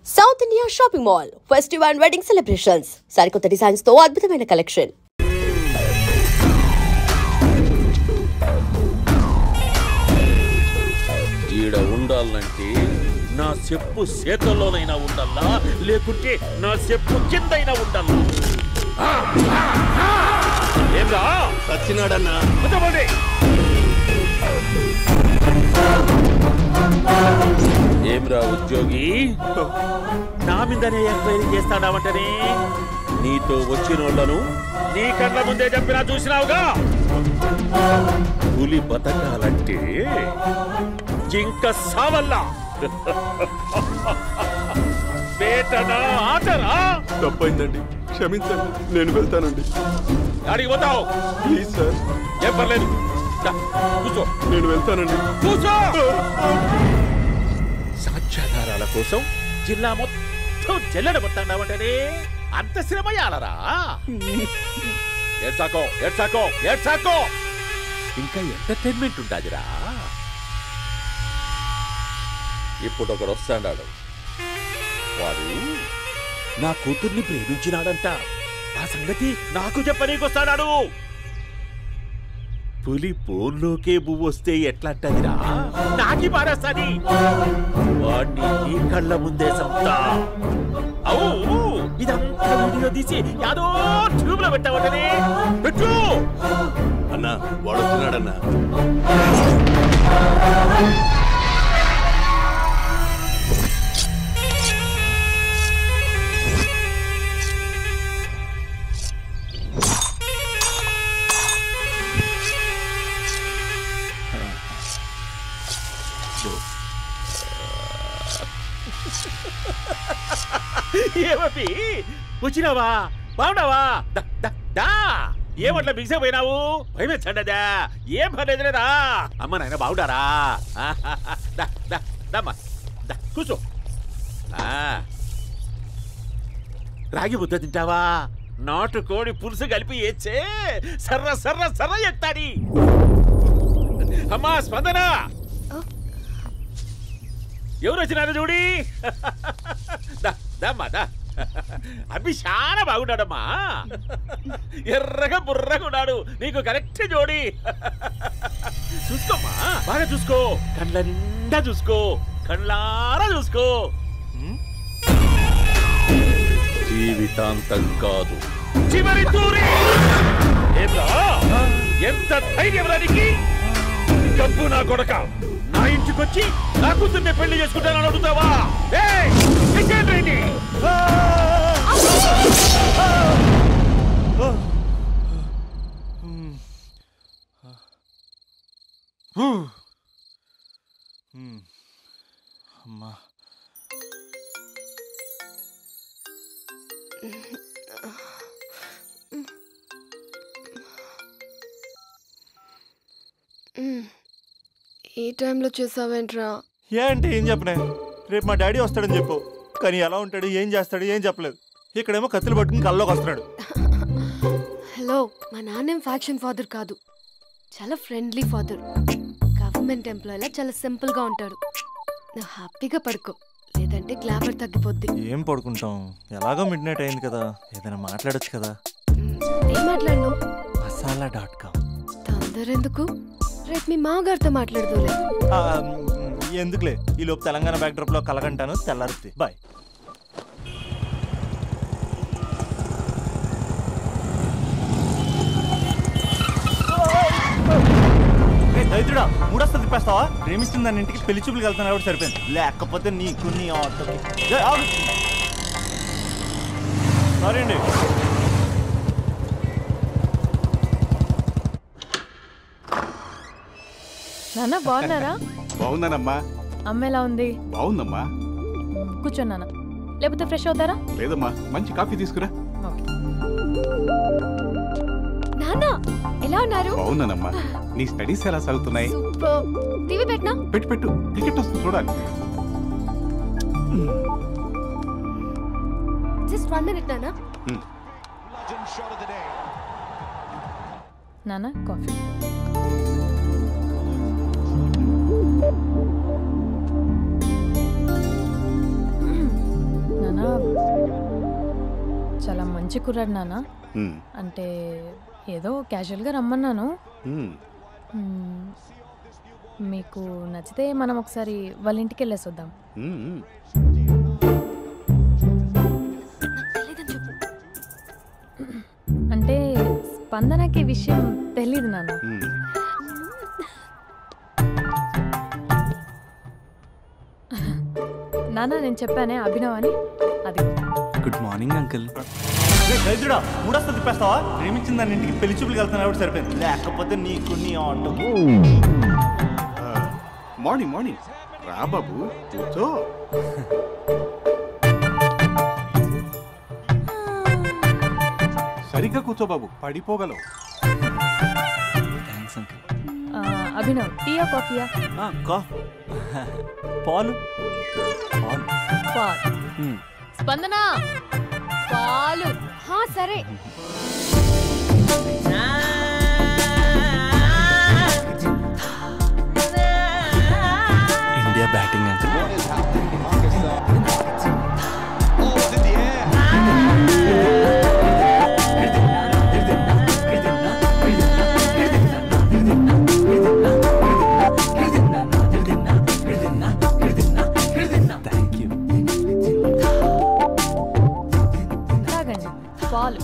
South India shopping mall festival and wedding celebrations సరికొత్త designs తో అద్భుతమైన కలెక్షన్. ఈడ ఉండాలంటే నా చెప్పు చేతల్లోనైనా ఉండాలా, లేకుంటే నా చెప్పు కిందైనా ఉండాలా. ఏంరా సచ్చినాడన్నా? ఏమ్రా ఉద్యోగి, నా మీదనే ఎంక్వైరీ చేస్తాడావంటనే? నీతో వచ్చిన వాళ్ళను నీ కళ్ళ ముందే చెప్పినా చూసినావుగా. పులి బతకాలంటే జింక సావల్లా. వేటనా ఆటరా? తప్పైందండి, క్షమించండి, నేను వెళ్తానండి. అడిగి పోతావు? Please sir. ఏం పర్లేదు, కూర్చో. నేను వెళ్తానండి. కూర్చో. సాక్ష్యాధారాల కోసం జిల్లా మొత్తం జల్లెడబడతాడావంటనే? అంత శ్రమయాలరా? ఏడ్సాకో ఏడ్సాకో ఏడ్సాకో, ఇంకా ఎంటర్టైన్మెంట్ ఉండాదిరా. ఇప్పుడు ఒకడు వస్తాడాడు, వాడు నా కూతుర్ని ప్రేమించినాడంట. ఆ సంగతి నాకు చెప్పనీకొస్తాడాడు. పులి బోన్లోకే పువ్వు వస్తే ఎట్లాంటదిరా? నాకి పారేస్తాది. వాడిని నీ కళ్ళ ముందే చంపుతా. అవు, ఇదంతా వీడియో తీసి యాదో ట్యూబ్ లో పెట్టావటనే. పెట్టు అన్నా, వాడు వస్తున్నాడన్నా. ఏమీ వచ్చినావా? బాగున్నావా? ఏమట్లా బిగిసే పోయినావు? భయమేచ్చండదా? ఏం పర్లేదులేదా? అమ్మ నాయన బాగుండారా? కూర్చో. రాగి ముద్ద తింటావా? నాటు కోడి పులుసు కలిపి ఏచ్చే సర్ర సర్ర సర్ర ఎత్తాడి. అమ్మా స్పందన, ఎవరు వచ్చినారు చూడి. అభి చాలా బాగున్నాడమ్మా. ఎర్రగా బుర్రగా ఉన్నాడు, నీకు కరెక్ట్ జోడి. చూసుకోమ్మా, బాగా చూసుకో, కళ్ళ నిండా చూసుకో, కళ్ళారా చూసుకో. జీవితాంతం కాదు, చివరి తూరి. ఎంత ధైర్యం రానికి? డబ్బు నా కొడక, నా ఇంటికొచ్చి నా కూతుర్ని పెళ్లి చేసుకుంటానని అడుగుతావా? అమ్మా, ఈ టైంలో చేసావేంట్రా? ఏంటి ఏం చెప్పనే? రేపు మా డాడీ వస్తాడని చెప్పు, కానీ ఎలా ఉంటాడు, ఏం చేస్తాడు, ఏం చెప్పలేదు. ఇక్కడేమో కత్తులు పట్టుకుని కల్లోకి వస్తున్నాడు. హలో, మా నాన్నేం ఫ్యాక్షన్ ఫాదర్ కాదు, చాలా ఫ్రెండ్లీ ఫాదర్. గవర్నమెంట్ ఎంప్లాయీలా చాలా సింపుల్గా ఉంటాడు. నువ్వు హ్యాపీగా పడుకో, లేదంటే గ్లామర్ తగ్గిపోద్ది. ఏం పడుకుంటాం, ఎలాగో మిడ్ నైట్ అయింది కదా, ఏదైనా మాట్లాడొచ్చు కదా. ఏం మాట్లాడను? masala.com. తొందర ఎందుకు? రేపు మీ మామగారితో మాట్లాడదులే. ఎందుకులే, ఈ లోపు తెలంగాణ బ్యాక్డ్రాప్ లో కలగంటాను, తెల్లారుద్ది. బాయ్. దైత్రుడా, మూడొస్తా తిప్పేస్తావా? ప్రేమిస్తుంది దాని ఇంటికి పెళ్లి చూపులకు వెళ్తాను కాబట్టి సరిపోయింది, లేకపోతే నీకు నీ ఆటోకి. సారీ అండి. నాన్న బాగున్నారా? బాగున్నానమ్మా. అమ్మ ఎలా ఉంది? బాగుందమ్మా. కూర్చోండి నాన్న, లేకపోతే ఫ్రెష్ అవుతారా? లేదమ్మా, మంచి కాఫీ తీసుకురా. నాన్న ఎలా ఉన్నారు? బాగున్నానమ్మా. నీ స్టడీస్ ఎలా సాగుతున్నాయి? టీవీ పెట్టనా? పెట్టు పెట్టు, క్రికెట్ వస్తుంది చూడాలి. జస్ట్ 1 minute నాన్న. నాన్న కాఫీ. మంచి కుర్రాడు నాన్న. అంటే ఏదో క్యాజువల్గా రమ్మన్నాను. మీకు నచ్చితే మనం ఒకసారి వాళ్ళ ఇంటికి వెళ్ళేసి వద్దాం. అంటే స్పందనకి విషయం తెలీదు నాన్న. నాన్న నేను చెప్పానే అభినవ్ అని, అది. Good morning uncle. దరిద్రుడా, మూడొస్తా తిప్పేస్తావా? ప్రేమించిన దాని ఇంటికి పెళ్లి చూపులు వెళ్తాను ఎవరు సరిపోయింది, లేకపోతే నీకు నీ ఆటో. మార్నింగ్ మార్నింగ్ రా బాబు, కూర్చో. సరిగ్గా కూర్చో బాబు, పడిపోగలవు. Thanks uncle. అభినవ్, టీయా కాఫీయా? పాలు. పాలు. స్పందన, పాలు. సరే. India batting uncle. Thank you. తాగండి పాలు.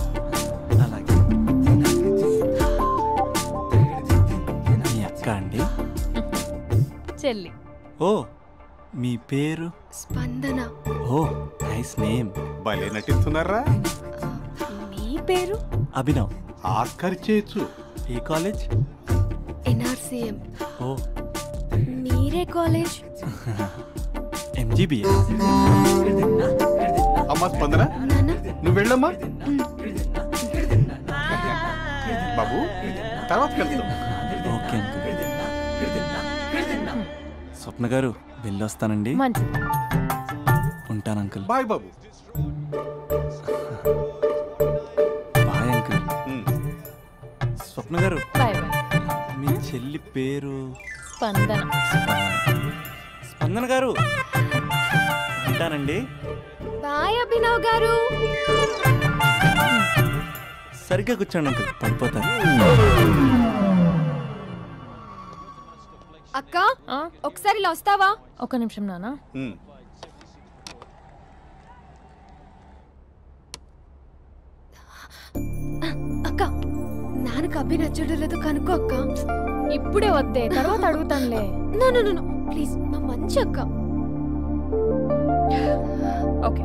అలాగే. మీ అక్క అండి? చెల్లి. ఓ, మీ పేరు? స్పందన. ఓ, నైస్ నేమ్. భలే నటిస్తున్నారా? మీ పేరు? అభినవ్. ఆస్కర్ చేయొచ్చు. ఏ కాలేజ్? NRCM. ఓ, మీరే కాలేజ్? MGBA. అమ్మా స్పందన, నాన్న. నువ్వు వెళ్ళమ్మా. బాబు తర్వాత వెళ్తాం. Okay uncle. స్వప్న గారు, వెళ్ళొస్తానండి. మంచిది. ఉంటాను అంకుల్. బాయ్ బాబు. Bye uncle. స్వప్న గారు, బాయ్ బాయ్. మీ చెల్లి పేరు? స్పందన. స్పందన గారు, ఉంటానండి. బాయ్ అభినవ్ గారు. సరిగ్గా కూర్చోండి అంకుల్, పడిపోతాను. అక్క, ఒకసారి ఇలా వస్తావా? ఒక నిమిషం నాన్న. అక్క, నాన్నకు అభి నచ్చడం లేదో కనుక్కో అక్క. ఇప్పుడే వద్దే, తర్వాత అడుగుతానులే. నో ప్లీజ్, నా మంచి అక్క. ఓకే.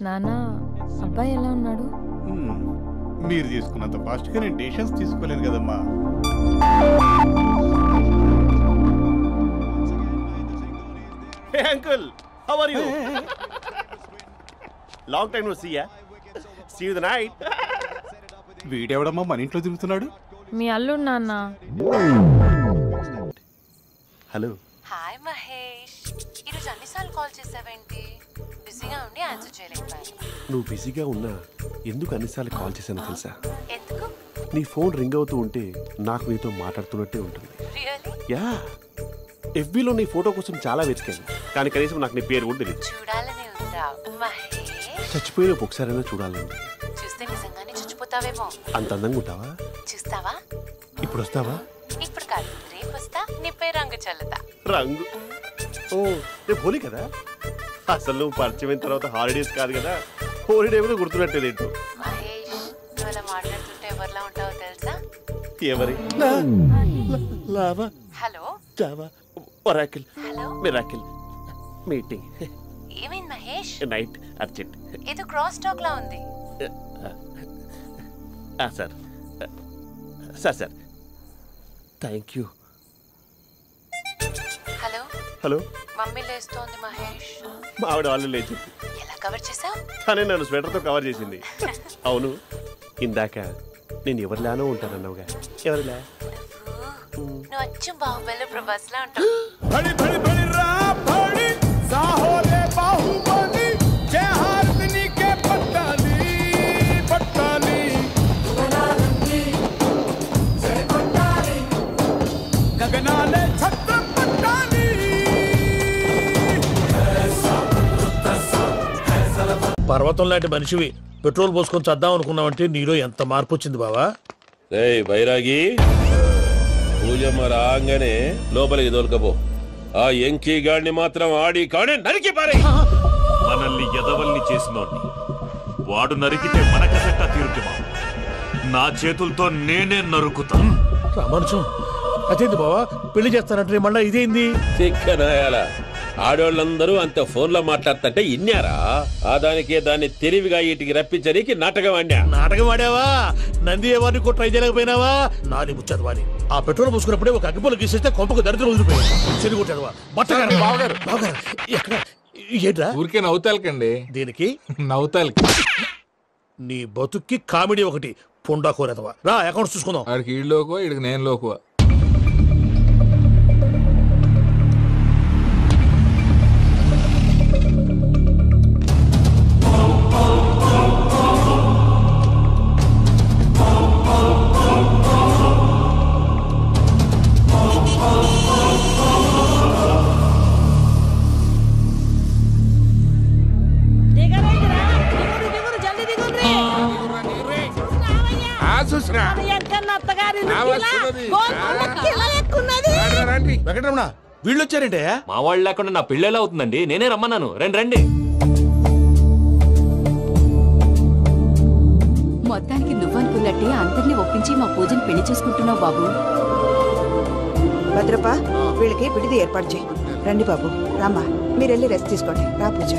నాన్న, అబ్బాయి ఎలా ఉన్నాడు? మీరు తీసుకున్నంత ఫాస్ట్ గా నేను డెసిషన్స్ తీసుకోలేను కదమ్మా. Hey uncle, how are you? Long time no see ya. See you the night. వీడెవడమ్మా మన ఇంట్లో తిరుగుతున్నాడు? మీ అల్లుడు నాన్న. హలో. హాయ్ మహేష్, ఈరోజు అన్నిసార్లు కాల్ చేసావేంటి? బిజీగా ఉండి ఆన్సర్ చేయలేకపోయాను. నువ్వు బిజీగా ఉన్నా ఎందుకు అన్నిసార్లు కాల్ చేశానో తెలుసా? ఎందుకు? నీ ఫోన్ రింగ్ అవుతూ ఉంటే నాకు నీతో మాట్లాడుతున్నట్టే ఉంటుంది. రియల్లీ? యా, FBలో నీ ఫోటో కోసం చాలా వెతికాను, కానీ కనీసం నాకు నీ పేరు కూడా తెలియదు. చూడాలని ఉందా మహేష్? చచ్చిపోయిన ఒకసారైనా చూడాలండి. చూస్తే నిజంగానే చచ్చిపోతావేమో. అంత అందంగా ఉంటావా? చూస్తావా? ఇప్పుడు వస్తావా? ఇప్పుడు కాదు, రేపు వస్తా, నీపై రంగు చల్లుతా. రంగు? ఓ, రేపు హోలీ కదా. అసలు నువ్వు పరిచయం అయిన తర్వాత హాలిడేస్ కాదు కదా, హోలిడే కూడా గుర్తున్నట్టేదేంటో. మహేష్, నువ్వు అలా మాట్లాడుతుంటే ఎవరిలా ఉంటావో తెలుసా? ఎవరి? Lava, hello, Java, Oracle, hello, miracle, meeting, ఏమైంది మహేష్? Night, urgent. ఏదో క్రాస్ టాక్ లా ఉంది. Sir sir sir thank you. Hello hello, mummy లేస్తోంది మహేష్. మా ఆవిడ వాళ్ళు లేచింది. ఎలా కవర్ చేసావు? కానీ నన్ను స్వెటర్తో కవర్ చేసింది. అవును, ఇందాక నేను ఎవరిలానో ఉంటానన్నావుగా, ఎవరిలా? నువ్వు అచ్చం బాహుబలి ప్రభాస్ లా ఉంటావు. పర్వతం లాంటి మనిషివి పెట్రోల్ పోసుకొని చద్దాం అనుకున్నావంటే నీలో ఎంత మార్పు వచ్చింది బావా. బైరాగి పూజమ్మ రాగానే లోపలికి దొరకపో. ఆ ఎంకీ గాడిని మాత్రం ఆడి కాడే నరికి పారే. మనల్ని ఎదవల్ని చేసినోడ్ని వాడు నరికితే మనకసెట్టా తీరుతుమా? నా చేతులతో నేనే నరుకుతా. రామానుజం అదేంది బావా పెళ్లి చేస్తానంటే మళ్ళా ఇదేంది? తిక్కనాయాల ఆడోళ్ళందరూ అంత ఫోన్ లో మాట్లాడుతుంటే ఇన్నారా? ఆ దానికే దాన్ని తెలివిగా వీటికి రప్పించడానికి నాటకం ఆడా. నాటకం ఆడావా? నంది ఎవరిని కూడా ట్రై చేయలేకపోయినావా? నాని ముచ్చదవాని ఆ పెట్రోల్ పోసుకున్నప్పుడే ఒక అగ్గిపోలు గీసేస్తే కొంపకు దరిద్రం వదిలిపోయాడు. చెరుగుంటాడువా బట్టగారు బావగారు ఎక్కడ ఏంట్రా? ఊరికే నవ్వుతాలకండి. దీనికి నవ్వుతాలకి నీ బతుక్కి కామెడీ ఒకటి పుండా కోరేదవా. రా అకౌంట్స్ చూసుకుందాం. ఆడికి ఈడు లోకువా ఈడికి నేను లోకువా. వెంకటరమణ వీళ్ళు వచ్చారంటే మా వాళ్ళు లేకుండా నా పెళ్ళి ఎలా అవుతుందండి? నేనే రమ్మన్నాను. రండి రండి. మొత్తానికి నువ్వనుకున్నట్టే అందరినీ ఒప్పించి మా పూజను పెళ్లి చేసుకుంటున్నావు బాబు. భద్రప్ప వీళ్ళకి విడిది ఏర్పాటు చేయి. రండి బాబు రామ్మా మీరు వెళ్ళి రెస్ట్ తీసుకోండి. రా పూజ.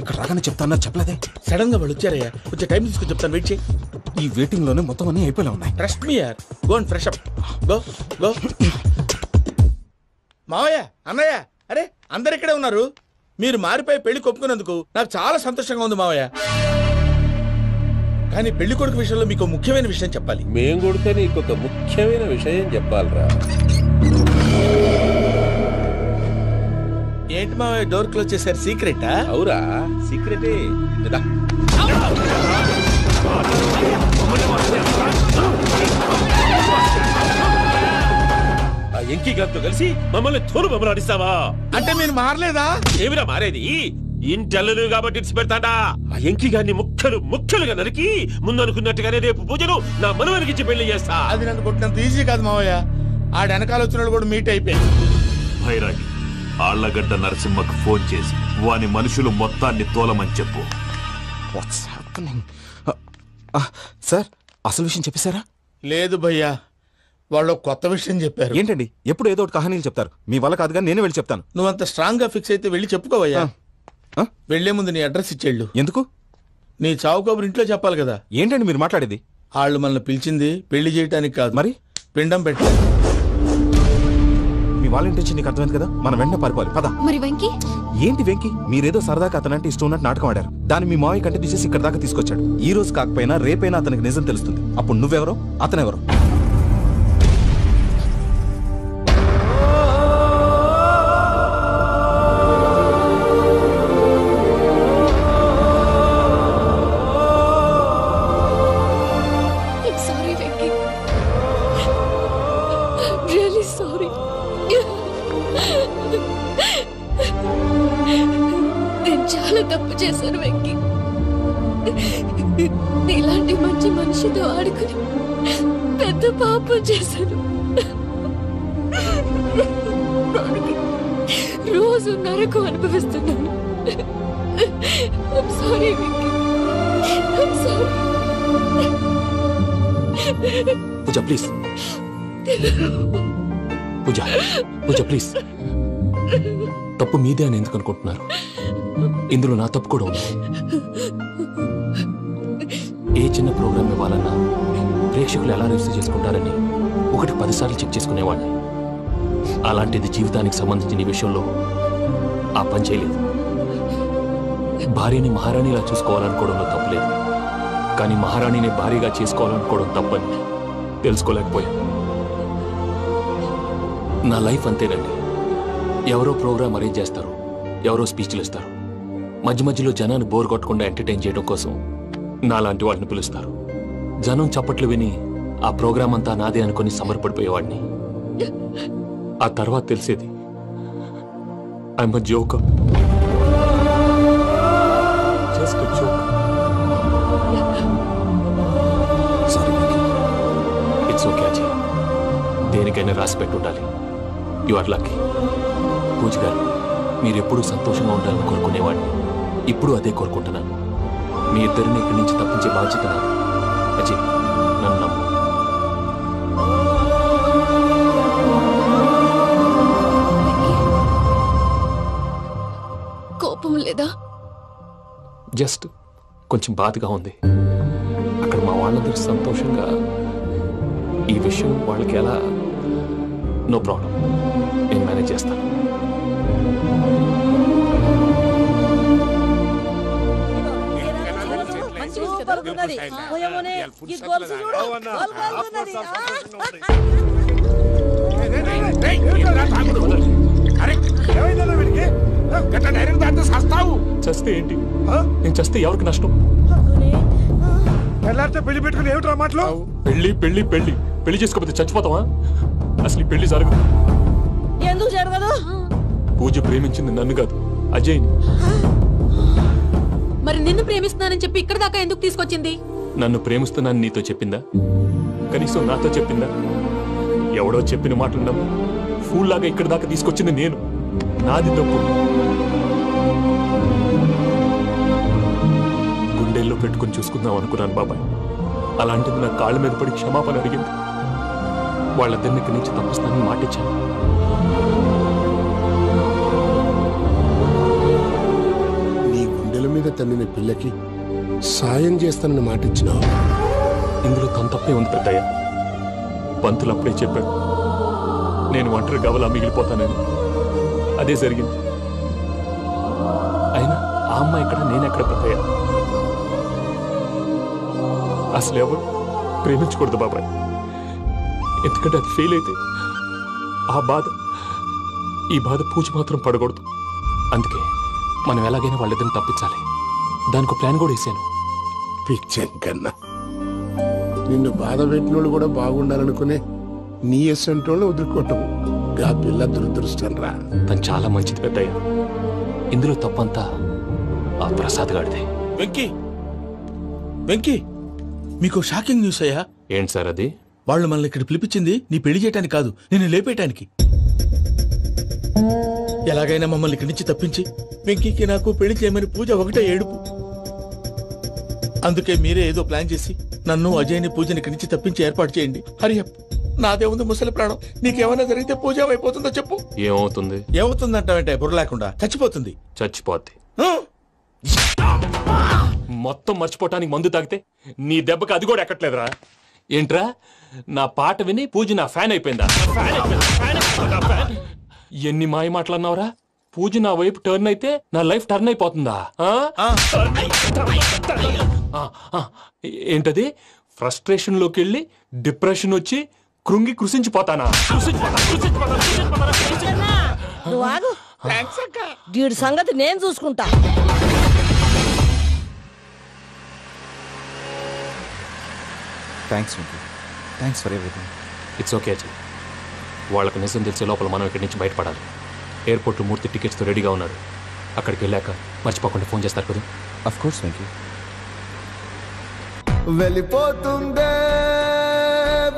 ఇక్కడ రాగానే చెప్తాను చెప్పలేదే. సడన్ గా వాళ్ళు వచ్చారయ్యా. కొంచెం టైం తీసుకుని చెప్తాను. వెయిట్ చేయి. ఈ వెయిటింగ్ లోనే మొత్తం అన్ని అయిపోయినా ఉన్నాయి. ట్రస్ట్ మీ యార్. Go and fresh up. Go go. మావయ్య అన్నయ్య అరే అందరు ఇక్కడే ఉన్నారు. మీరు మారిపోయి పెళ్లి కొప్పుకున్నందుకు నాకు చాలా సంతోషంగా ఉంది మావయ్య. కానీ పెళ్లి కొడుకు విషయంలో మీకు ముఖ్యమైన విషయం చెప్పాలి. మేం కొడితే నీకు ఒక ముఖ్యమైన విషయం చెప్పాలరా. ఏంటి మావయ్య డోర్ క్లోజ్ చేశారు? సీక్రెటా? అవురా సీక్రెటే. ఆ ఎంకీ గారితో కలిసి మమ్మల్ని తోలు బొమ్మలాడిస్తావా? అంటే మీరు మారలేదా? ఏమిరా మారేది? ఇంటల్లు కాబట్టి ఇడిచి పెడతాడా? ఆ ఎంకీ గారిని ముక్కలుగా నరికి ముందనుకున్నట్టుగానే రేపు పూజలు నా మనవనికిచ్చి పెళ్లి చేస్తా. అది నన్ను కొట్టినంత ఈజీ కాదు మావయ్య. ఆడ వెనకాల వచ్చిన వాళ్ళు కూడా మీట్ అయిపోయారు. భైరాగి ఆళ్లగడ్డ నరసింహకు ఫోన్ చేసి వాని మనుషులు మొత్తాన్ని తోలమని చెప్పు. సార్ అసలు విషయం చెప్పేశారా? లేదు భయ్యా వాళ్ళు కొత్త విషయం చెప్పారు. ఏంటండి ఎప్పుడు ఏదో ఒకటి కహానీలు చెప్తారు. మీ వల్ల కాదుగా నేనే వెళ్ళి చెప్తాను. నువ్వంత స్ట్రాంగ్ గా ఫిక్స్ అయితే వెళ్ళి చెప్పుకోవయ్యా. వెళ్లే ముందు నీ అడ్రస్ ఇచ్చేళ్ళు. ఎందుకు? నీ చావు కబురు ఇంట్లో చెప్పాలి కదా. ఏంటండి మీరు మాట్లాడేది? వాళ్ళు మనల్ని పిలిచింది పెళ్లి చేయటానికి కాదు, మరి పిండం పెట్టాలి. మీ వాళ్ళ ఇంటి నీకు అర్థమైంది కదా. మనం వెంటనే పారిపోవాలి. పద. మరి వెంకీ? ఏంటి వెంకీ? మీరేదో సరదాగా అతనంటే ఇష్టం ఉన్నట్టు నాటకం ఆడారు. దాన్ని మీ మావయ్య కంటే తీసేసి ఇక్కడ దాకా తీసుకొచ్చాడు. ఈ రోజు కాకపోయినా రేపైనా అతనికి నిజం తెలుస్తుంది. అప్పుడు నువ్వెవరో అతనెవరో. తప్పు చేశాను వెంకీ. ఇలాంటి మంచి మనిషితో ఆడుకుని పెద్ద పాపం చేశాను. రోజు నరకం అనుభవిస్తున్నాను. Sorry Venky. Pooja please. Pooja please. తప్పు మీదే అని ఎందుకు అనుకుంటున్నారు? ఇందులో నా తప్పు కూడా ఉంది. ఏ చిన్న ప్రోగ్రామ్ ఇవ్వాలన్నా ప్రేక్షకులు ఎలా రిసీవ్ చేసుకుంటారని 1-10 సార్లు చెక్ చేసుకునేవాడిని. అలాంటిది జీవితానికి సంబంధించిన ఈ విషయంలో ఆ పని చేయలేదు. భార్యని మహారాణిలా చూసుకోవాలనుకోవడంలో తప్పులేదు, కానీ మహారాణిని భార్యగా చేసుకోవాలనుకోవడం తప్పని తెలుసుకోలేకపోయాను. నా లైఫ్ అంతేనండి. ఎవరో ప్రోగ్రామ్ అరేంజ్ చేస్తారు, ఎవరో స్పీచ్లు ఇస్తారు. మధ్య మధ్యలో జనాన్ని బోర్ కొట్టకుండా ఎంటర్టైన్ చేయడం కోసం నాలాంటి వాడిని పిలుస్తారు. జనం చప్పట్లు విని ఆ ప్రోగ్రామ్ అంతా నాదే అనుకుని సమర్పడిపోయేవాడిని. ఆ తర్వాత తెలిసేది I'm a joker. Just a joker. Sorry. It's okay Ajay. దేనికైనా రాసి పెట్టి ఉండాలి. You are lucky. పూజ గారు, మీరు ఎప్పుడూ సంతోషంగా ఉండాలని కోరుకునేవాడిని. ఇప్పుడు అదే కోరుకుంటున్నాను. మీ ఇద్దరిని ఇక్కడి నుంచి తప్పించే బాధ్యత నాది. అజయ్, నన్ను నమ్ము. కోపం లేదా? జస్ట్ కొంచెం బాధగా ఉంది. అక్కడ మా వాళ్ళందరూ సంతోషంగా ఈ విషయం వాళ్ళకి ఎలా. నో ప్రాబ్లం, నేను మేనేజ్ చేస్తాను. చస్తే ఏంటి? నేను చస్తే ఎవరికి నష్టం? పెళ్లి పెట్టుకుని ఏమిట్రా మాటలు? పెళ్లి పెళ్లి పెళ్లి పెళ్లి చేసుకోకపోతే చచ్చిపోతావా? అసలు ఈ పెళ్లి జరగదు. ఎందుకు జరగదు? పూజ ప్రేమించింది నన్ను కాదు, అజయ్ని. మరి నిన్ను ప్రేమిస్తున్నానని చెప్పి ఇక్కడ దాకా ఎందుకు తీసుకొచ్చింది? నన్ను ప్రేమిస్తున్నాను నీతో చెప్పిందా? కనీసం నాతో చెప్పిందా? ఎవడో చెప్పిన మాటలు నమ్ము ఫూల్ లాగా ఇక్కడ దాకా తీసుకొచ్చింది నేను. నాది తప్పు. గుండెల్లో పెట్టుకుని చూసుకుందాం అనుకున్నాను బాబాయ్. అలాంటిది నా కాళ్ళ మీద పడి క్షమాపణ అడిగింది. వాళ్ళిద్దరిని ఇక్కడి నుంచి తప్పిస్తానని మాటిచ్చాను. నీ గుండెల మీద తన్నిన పిల్లకి సాయం చేస్తానని మాటిచ్చినావు. ఇందులో తన తప్పే ఉంది పెద్దయ్య. పంతులు అప్పుడే చెప్పాడు నేను ఒంటరి గవలా మిగిలిపోతానని. అదే జరిగింది. అయినా ఆ అమ్మాయి ఇక్కడ, నేనెక్కడ పెద్దయ్య? అసలు ఎవరు ప్రేమించకూడదు బాబాయ్. ఎందుకంటే అది ఫెయిల్ అయితే ఆ బాధ, ఈ బాధ పూజ మాత్రం పడకూడదు. అందుకే మనం ఎలాగైనా వాళ్ళిద్దరిని తప్పించాలి. దానికి ప్లాన్ కూడా వేసాను. పిచ్చం కన్నా నిన్ను బాధ పెట్టినోళ్ళు కూడా బాగుండాలనుకునే నీ ఎస్సంటోళ్ళు వదులుకోవటం గా పిల్ల దురదృష్టం రా. తను చాలా మంచిది పెద్దయ్య. ఇందులో తప్పంతా ఆ ప్రసాద్ గాడిదే. వెంకీ, వెంకీ, మీకు షాకింగ్ న్యూస్ అయ్యా. ఏంటి సార్ అది? వాళ్ళు మనల్ని ఇక్కడ పిలిపించింది నీ పెళ్లి చేయటానికి కాదు, నిన్ను లేపేయటానికి. ఎలాగైనా మమ్మల్ని ఇక్కడి నుంచి తప్పించి వెంకీకి నాకు పెళ్లి చేయమని పూజ ఒకటే ఏడుపు. అందుకే మీరే ఏదో ప్లాన్ చేసి నన్ను అజయ్ని పూజని ఇక్కడి నుంచి తప్పించి ఏర్పాటు చేయండి. హరియప్, నాదే ఉంది ముసలి ప్రాణం. నీకేమైనా జరిగితే పూజ అయిపోతుందో చెప్పు. ఏమవుతుంది? ఏమవుతుందంటే బుర్ర లేకుండా చచ్చిపోతుంది. చచ్చిపోద్ది. మొత్తం మర్చిపోవటానికి మందు తాగితే నీ దెబ్బకి అది కూడా ఎక్కట్లేదురా. ఏంట్రా, నా పాట విని పూజ నా ఫ్యాన్ అయిపోయిందా? ఎన్ని మాయ మాటలన్నావురా? పూజ నా వైపు టర్న్ అయితే నా లైఫ్ టర్న్ అయిపోతుందా? ఏంటది? ఫ్రస్ట్రేషన్ లోకి వెళ్ళి డిప్రెషన్ వచ్చి కృంగి కృషించిపోతానా? వీడి సంగతి నేను చూసుకుంటా. Thanks Venky. Thanks for everything. It's okay Ajay. వాళ్ళకి నిజం తెలిసే లోపల మనం ఇక్కడి నుంచి బయటపడాలి. ఎయిర్పోర్ట్లో మూర్తి టికెట్స్తో రెడీగా ఉన్నాడు. అక్కడికి వెళ్ళాక మర్చిపోకుండా ఫోన్ చేస్తారు కదా. Of course Venky. వెళ్ళిపోతుందే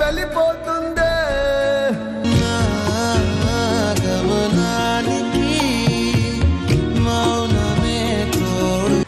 వెళ్ళిపోతుందే గమనానికి మౌనమే తోడు.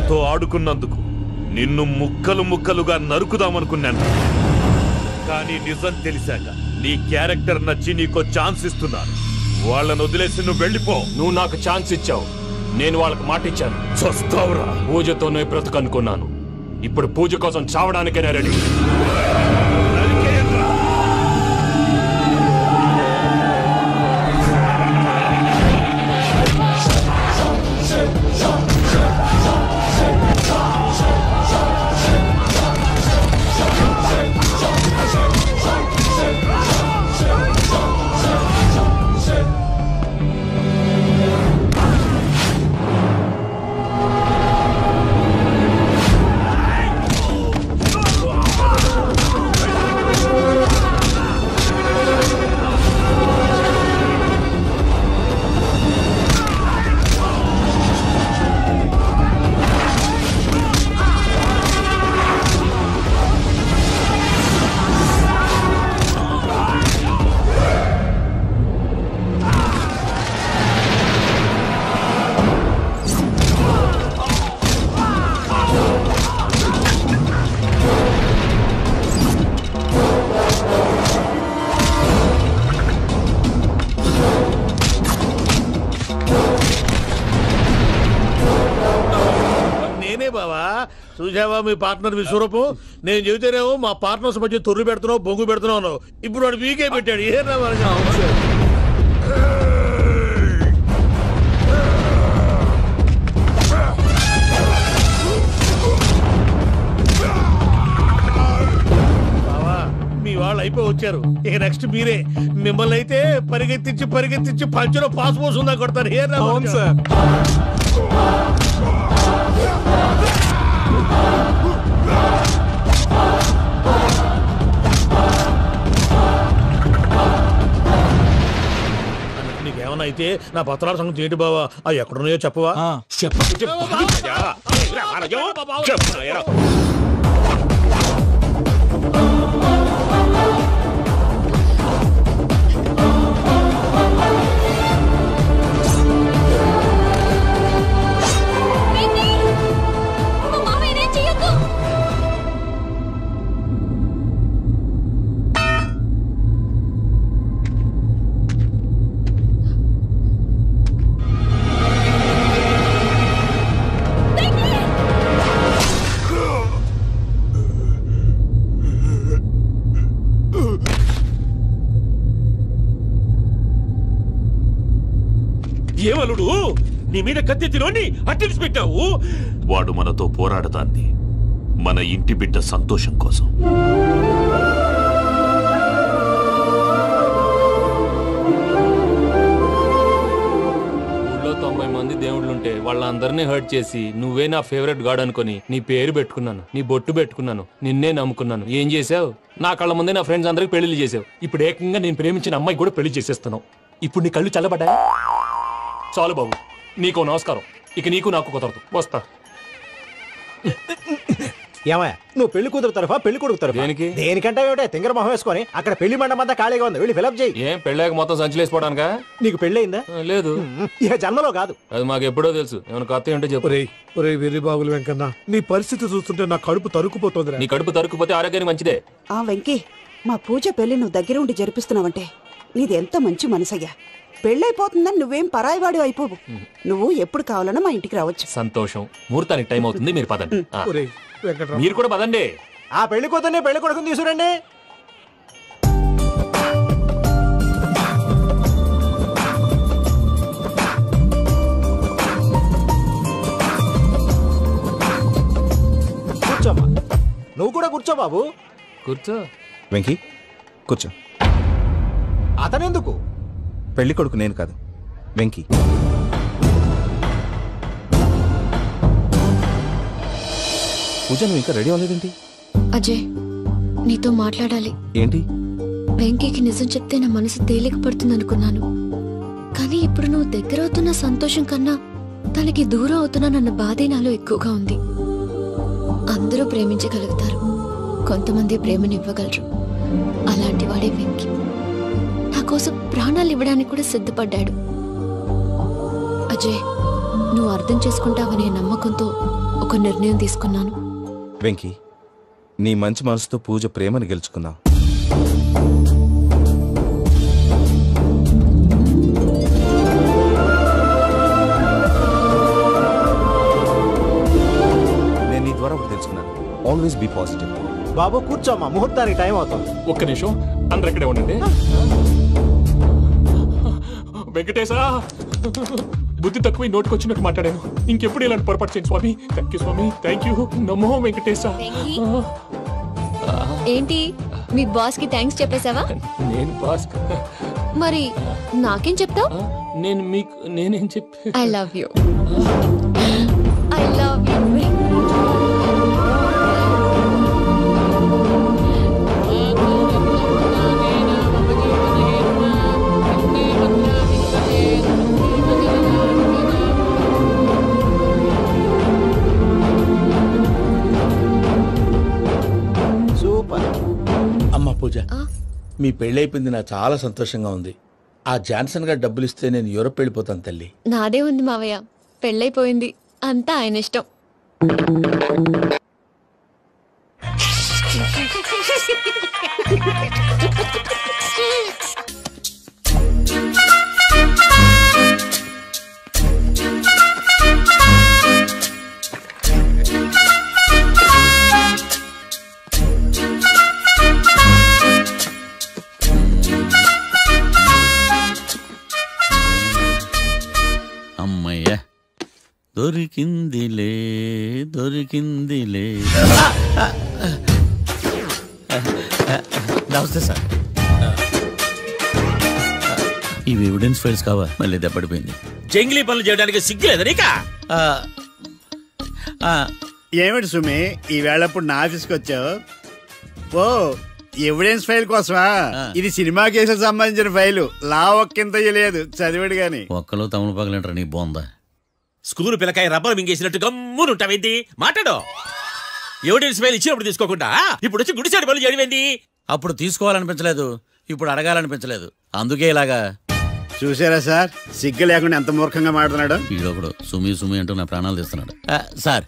నాతో ఆడుకున్నందుకు నిన్ను ముక్కలు ముక్కలుగా నరుకుదామనుకున్నాను. కానీ నిజం తెలిసాక నీ క్యారెక్టర్ నచ్చి నీకో ఛాన్స్ ఇస్తున్నాను. వాళ్ళను వదిలేసి నువ్వు వెళ్ళిపో. నువ్వు నాకు ఛాన్స్ ఇచ్చావు, నేను వాళ్ళకి మాట ఇచ్చాను. చస్తావురా. పూజతోనే బ్రతుకనుకున్నాను, ఇప్పుడు పూజ కోసం చావడానికైనా రెడీ. చూసావా మీ పార్ట్నర్ విశ్వరూపం? నేను చెబితేనేమో మా పార్ట్నర్స్ మధ్య తొర్రు పెడుతున్నావు, బొంగు పెడుతున్నావు. ఇప్పుడు వాడు వీకే పెట్టాడు. ఏనా బావా, మీ వాళ్ళు అయిపోయి వచ్చారు. ఇక నెక్స్ట్ మీరే. మిమ్మల్ని అయితే పరిగెత్తించి పరిగెత్తించి పంచలో పాస్ పోసుందా కొడతారు. ఏనా సార్? నీకేమన్నా అయితే నా పత్రాల సంగతి ఏంటి బావా? అవి ఎక్కడున్నాయో చెప్పవా? ఏమలుడు, నీ మీద కత్తెత్తిలోని అట్టడిసి పెట్టావు. వాడు మనతో పోరాడతాంది మన ఇంటి బిడ్డ సంతోషం కోసం. ఊళ్ళో 90 మంది దేవుళ్ళుంటే వాళ్ళందరినీ హర్ట్ చేసి నువ్వే నా ఫేవరెట్ గాడ్ అనుకుని నీ పేరు పెట్టుకున్నాను, నీ బొట్టు పెట్టుకున్నాను, నిన్నే నమ్ముకున్నాను. ఏం చేసావు? నా కళ్ళ ముందే నా ఫ్రెండ్స్ అందరికి పెళ్లి చేసావు. ఇప్పుడు ఏకంగా నేను ప్రేమించిన అమ్మాయి కూడా పెళ్లి చేసేస్తున్నావు. ఇప్పుడు నీ కళ్ళు చల్లబడ్డాయి. చాలు బాబు, నీకు నమస్కారం. ఇక నీకు నాకు కుదరదు. వస్తా. ఏమయ్యా, నువ్వు పెళ్లి కూతురు తరఫా పెళ్లి కొడుకు తరఫా? దేనికి? దేనికంటే ఏమిటే తింగర మొహం వేసుకొని అక్కడ పెళ్లి మండపం అంతా ఖాళీగా ఉంది, వెళ్ళి ఫిలప్ చేయి. ఏం పెళ్ళాక మొత్తం సంచలేసిపోవడానికా? నీకు పెళ్ళయిందా? లేదు. ఇక జన్మలో కాదు. అది మాకు ఎప్పుడో తెలుసు. ఏమైనా కొత్త ఏంటో చెప్పు. వెర్రి బాగులు వెంకన్న, నీ పరిస్థితి చూస్తుంటే నా కడుపు తరుక్కుపోతుంది. నీ కడుపు తరుక్కుపోతే ఆరోగ్యానికి మంచిదే. ఆ వెంకీ, మా పూజ పెళ్లి నువ్వు దగ్గర ఉండి జరిపిస్తున్నావంటే నీది ఎంత మంచి మనసయ్యా. పెళ్ళైపోతుందని నువ్వేం పరాయివాడు అయిపోవు. నువ్వు ఎప్పుడు కావాలన్నా మా ఇంటికి రావచ్చు. సంతోషం. ముహూర్తానికి టైం అవుతుంది, మీరు పదండి. మీరు కూడా పదండి. ఆ పెళ్లి కూతుర్ని పెళ్లి కొడుకుని తీసుకురండి. కూర్చోమ్మా. నువ్వు కూడా కూర్చో బాబు. కూర్చో. వెంకీ కూర్చో. అతనెందుకు? పెళ్లి కొడుకు నేను కాదు, వెంకీ. పూజ, నువ్వు ఇంకా రెడీ అవ్వలేదేంటి? అజయ్, నీతో మాట్లాడాలి. ఏంటి? వెంకీకి నిజం చెప్తే నా మనసు తేలిక పడుతుంది అనుకున్నాను. కానీ ఇప్పుడు నువ్వు దగ్గర అవుతున్న సంతోషం కన్నా తనకి దూరం అవుతున్నానన్న బాధే నాలో ఎక్కువగా ఉంది. అందరూ ప్రేమించగలుగుతారు, కొంతమంది ప్రేమనివ్వగలరు. అలాంటి వాడే వెంకీ. నా కోసం ప్రాణాలు ఇవ్వడానికి కూడా సిద్ధపడ్డాడు. అజయ్, నువ్వు అర్థం చేసుకుంటావనే నమ్మకంతో ఒక నిర్ణయం తీసుకున్నాను. వెంకీ, నీ మంచి మనసుతో పూజ ప్రేమను గెలుచుకున్నావు. నేను నీ ద్వారా ఒకటి తెలుసుకున్నాను. Always be positive. బాబు కూర్చోమ్మా, ముహూర్తానికి టైం అవుతుంది. ఒక్క నిమిషం, అందరు ఇక్కడే ఉండండి. వెంకటేశా, బుద్ధి తక్కువ నోటికి వచ్చినట్టు మాట్లాడాను. ఇంకెప్పుడు ఇలాంటి పొరపాటు చేయండి స్వామి. థ్యాంక్ యూ స్వామి, థ్యాంక్ యూ. నమో వెంకటేశా. ఏంటి మీ బాస్ కి థ్యాంక్స్ చెప్పేశావా? నేను బాస్ మరి నాకేం చెప్తావు? నేనేం చెప్పి I love you. I love you. అమ్మ పూజ, మీ పెళ్ళైపోయింది నాకు చాలా సంతోషంగా ఉంది. ఆ జాన్సన్ గారు డబ్బులు ఇస్తే నేను యూరోప్ వెళ్ళిపోతాను తల్లి. నాదే ఉంది మావయ్య, పెళ్ళైపోయింది, అంతా ఆయన ఇష్టం. అమ్మయ్య, దొరికిందిలే దొరికిందిలే. నమస్తే సార్. ఇవి ఎవిడెన్స్ ఫైల్స్ కావా? మళ్ళీ దెబ్బడిపోయింది. జంగిలీ పనులు చేయడానికి సిగ్గులేదు నీకా? ఏమిటి సుమి, ఈ వేళప్పుడు నా ఆఫీస్కి వచ్చావు? ఓ, ఎవిడెన్స్ ఫైల్ కోసమా? ఇది సినిమా కేసులకు సంబంధించిన ఫైలు. లా ఒక్కింత లేదు, చదివాడు గాని. ఒక్కలో తమను పగలంటారు నీ బోందా. School పిల్లకాయ rubber మింగేసినట్టు గమ్మునుంటావేంది? మాట్లాడు. ఎవిడెన్స్ ఫైల్ ఇచ్చినప్పుడు తీసుకోకుండా ఇప్పుడు వచ్చి గుడిసాడు పనులు చేయడమేంది? అప్పుడు తీసుకోవాలనిపించలేదు, ఇప్పుడు అడగాలనిపించలేదు, అందుకే ఇలాగా. చూసారా సార్, సిగ్గు లేకుండా ఎంత మూర్ఖంగా మాట్లాడుతున్నాడు. ఈడొకడు సుమి సుమి అంటూ నా ప్రాణాలు తీస్తున్నాడు. సార్,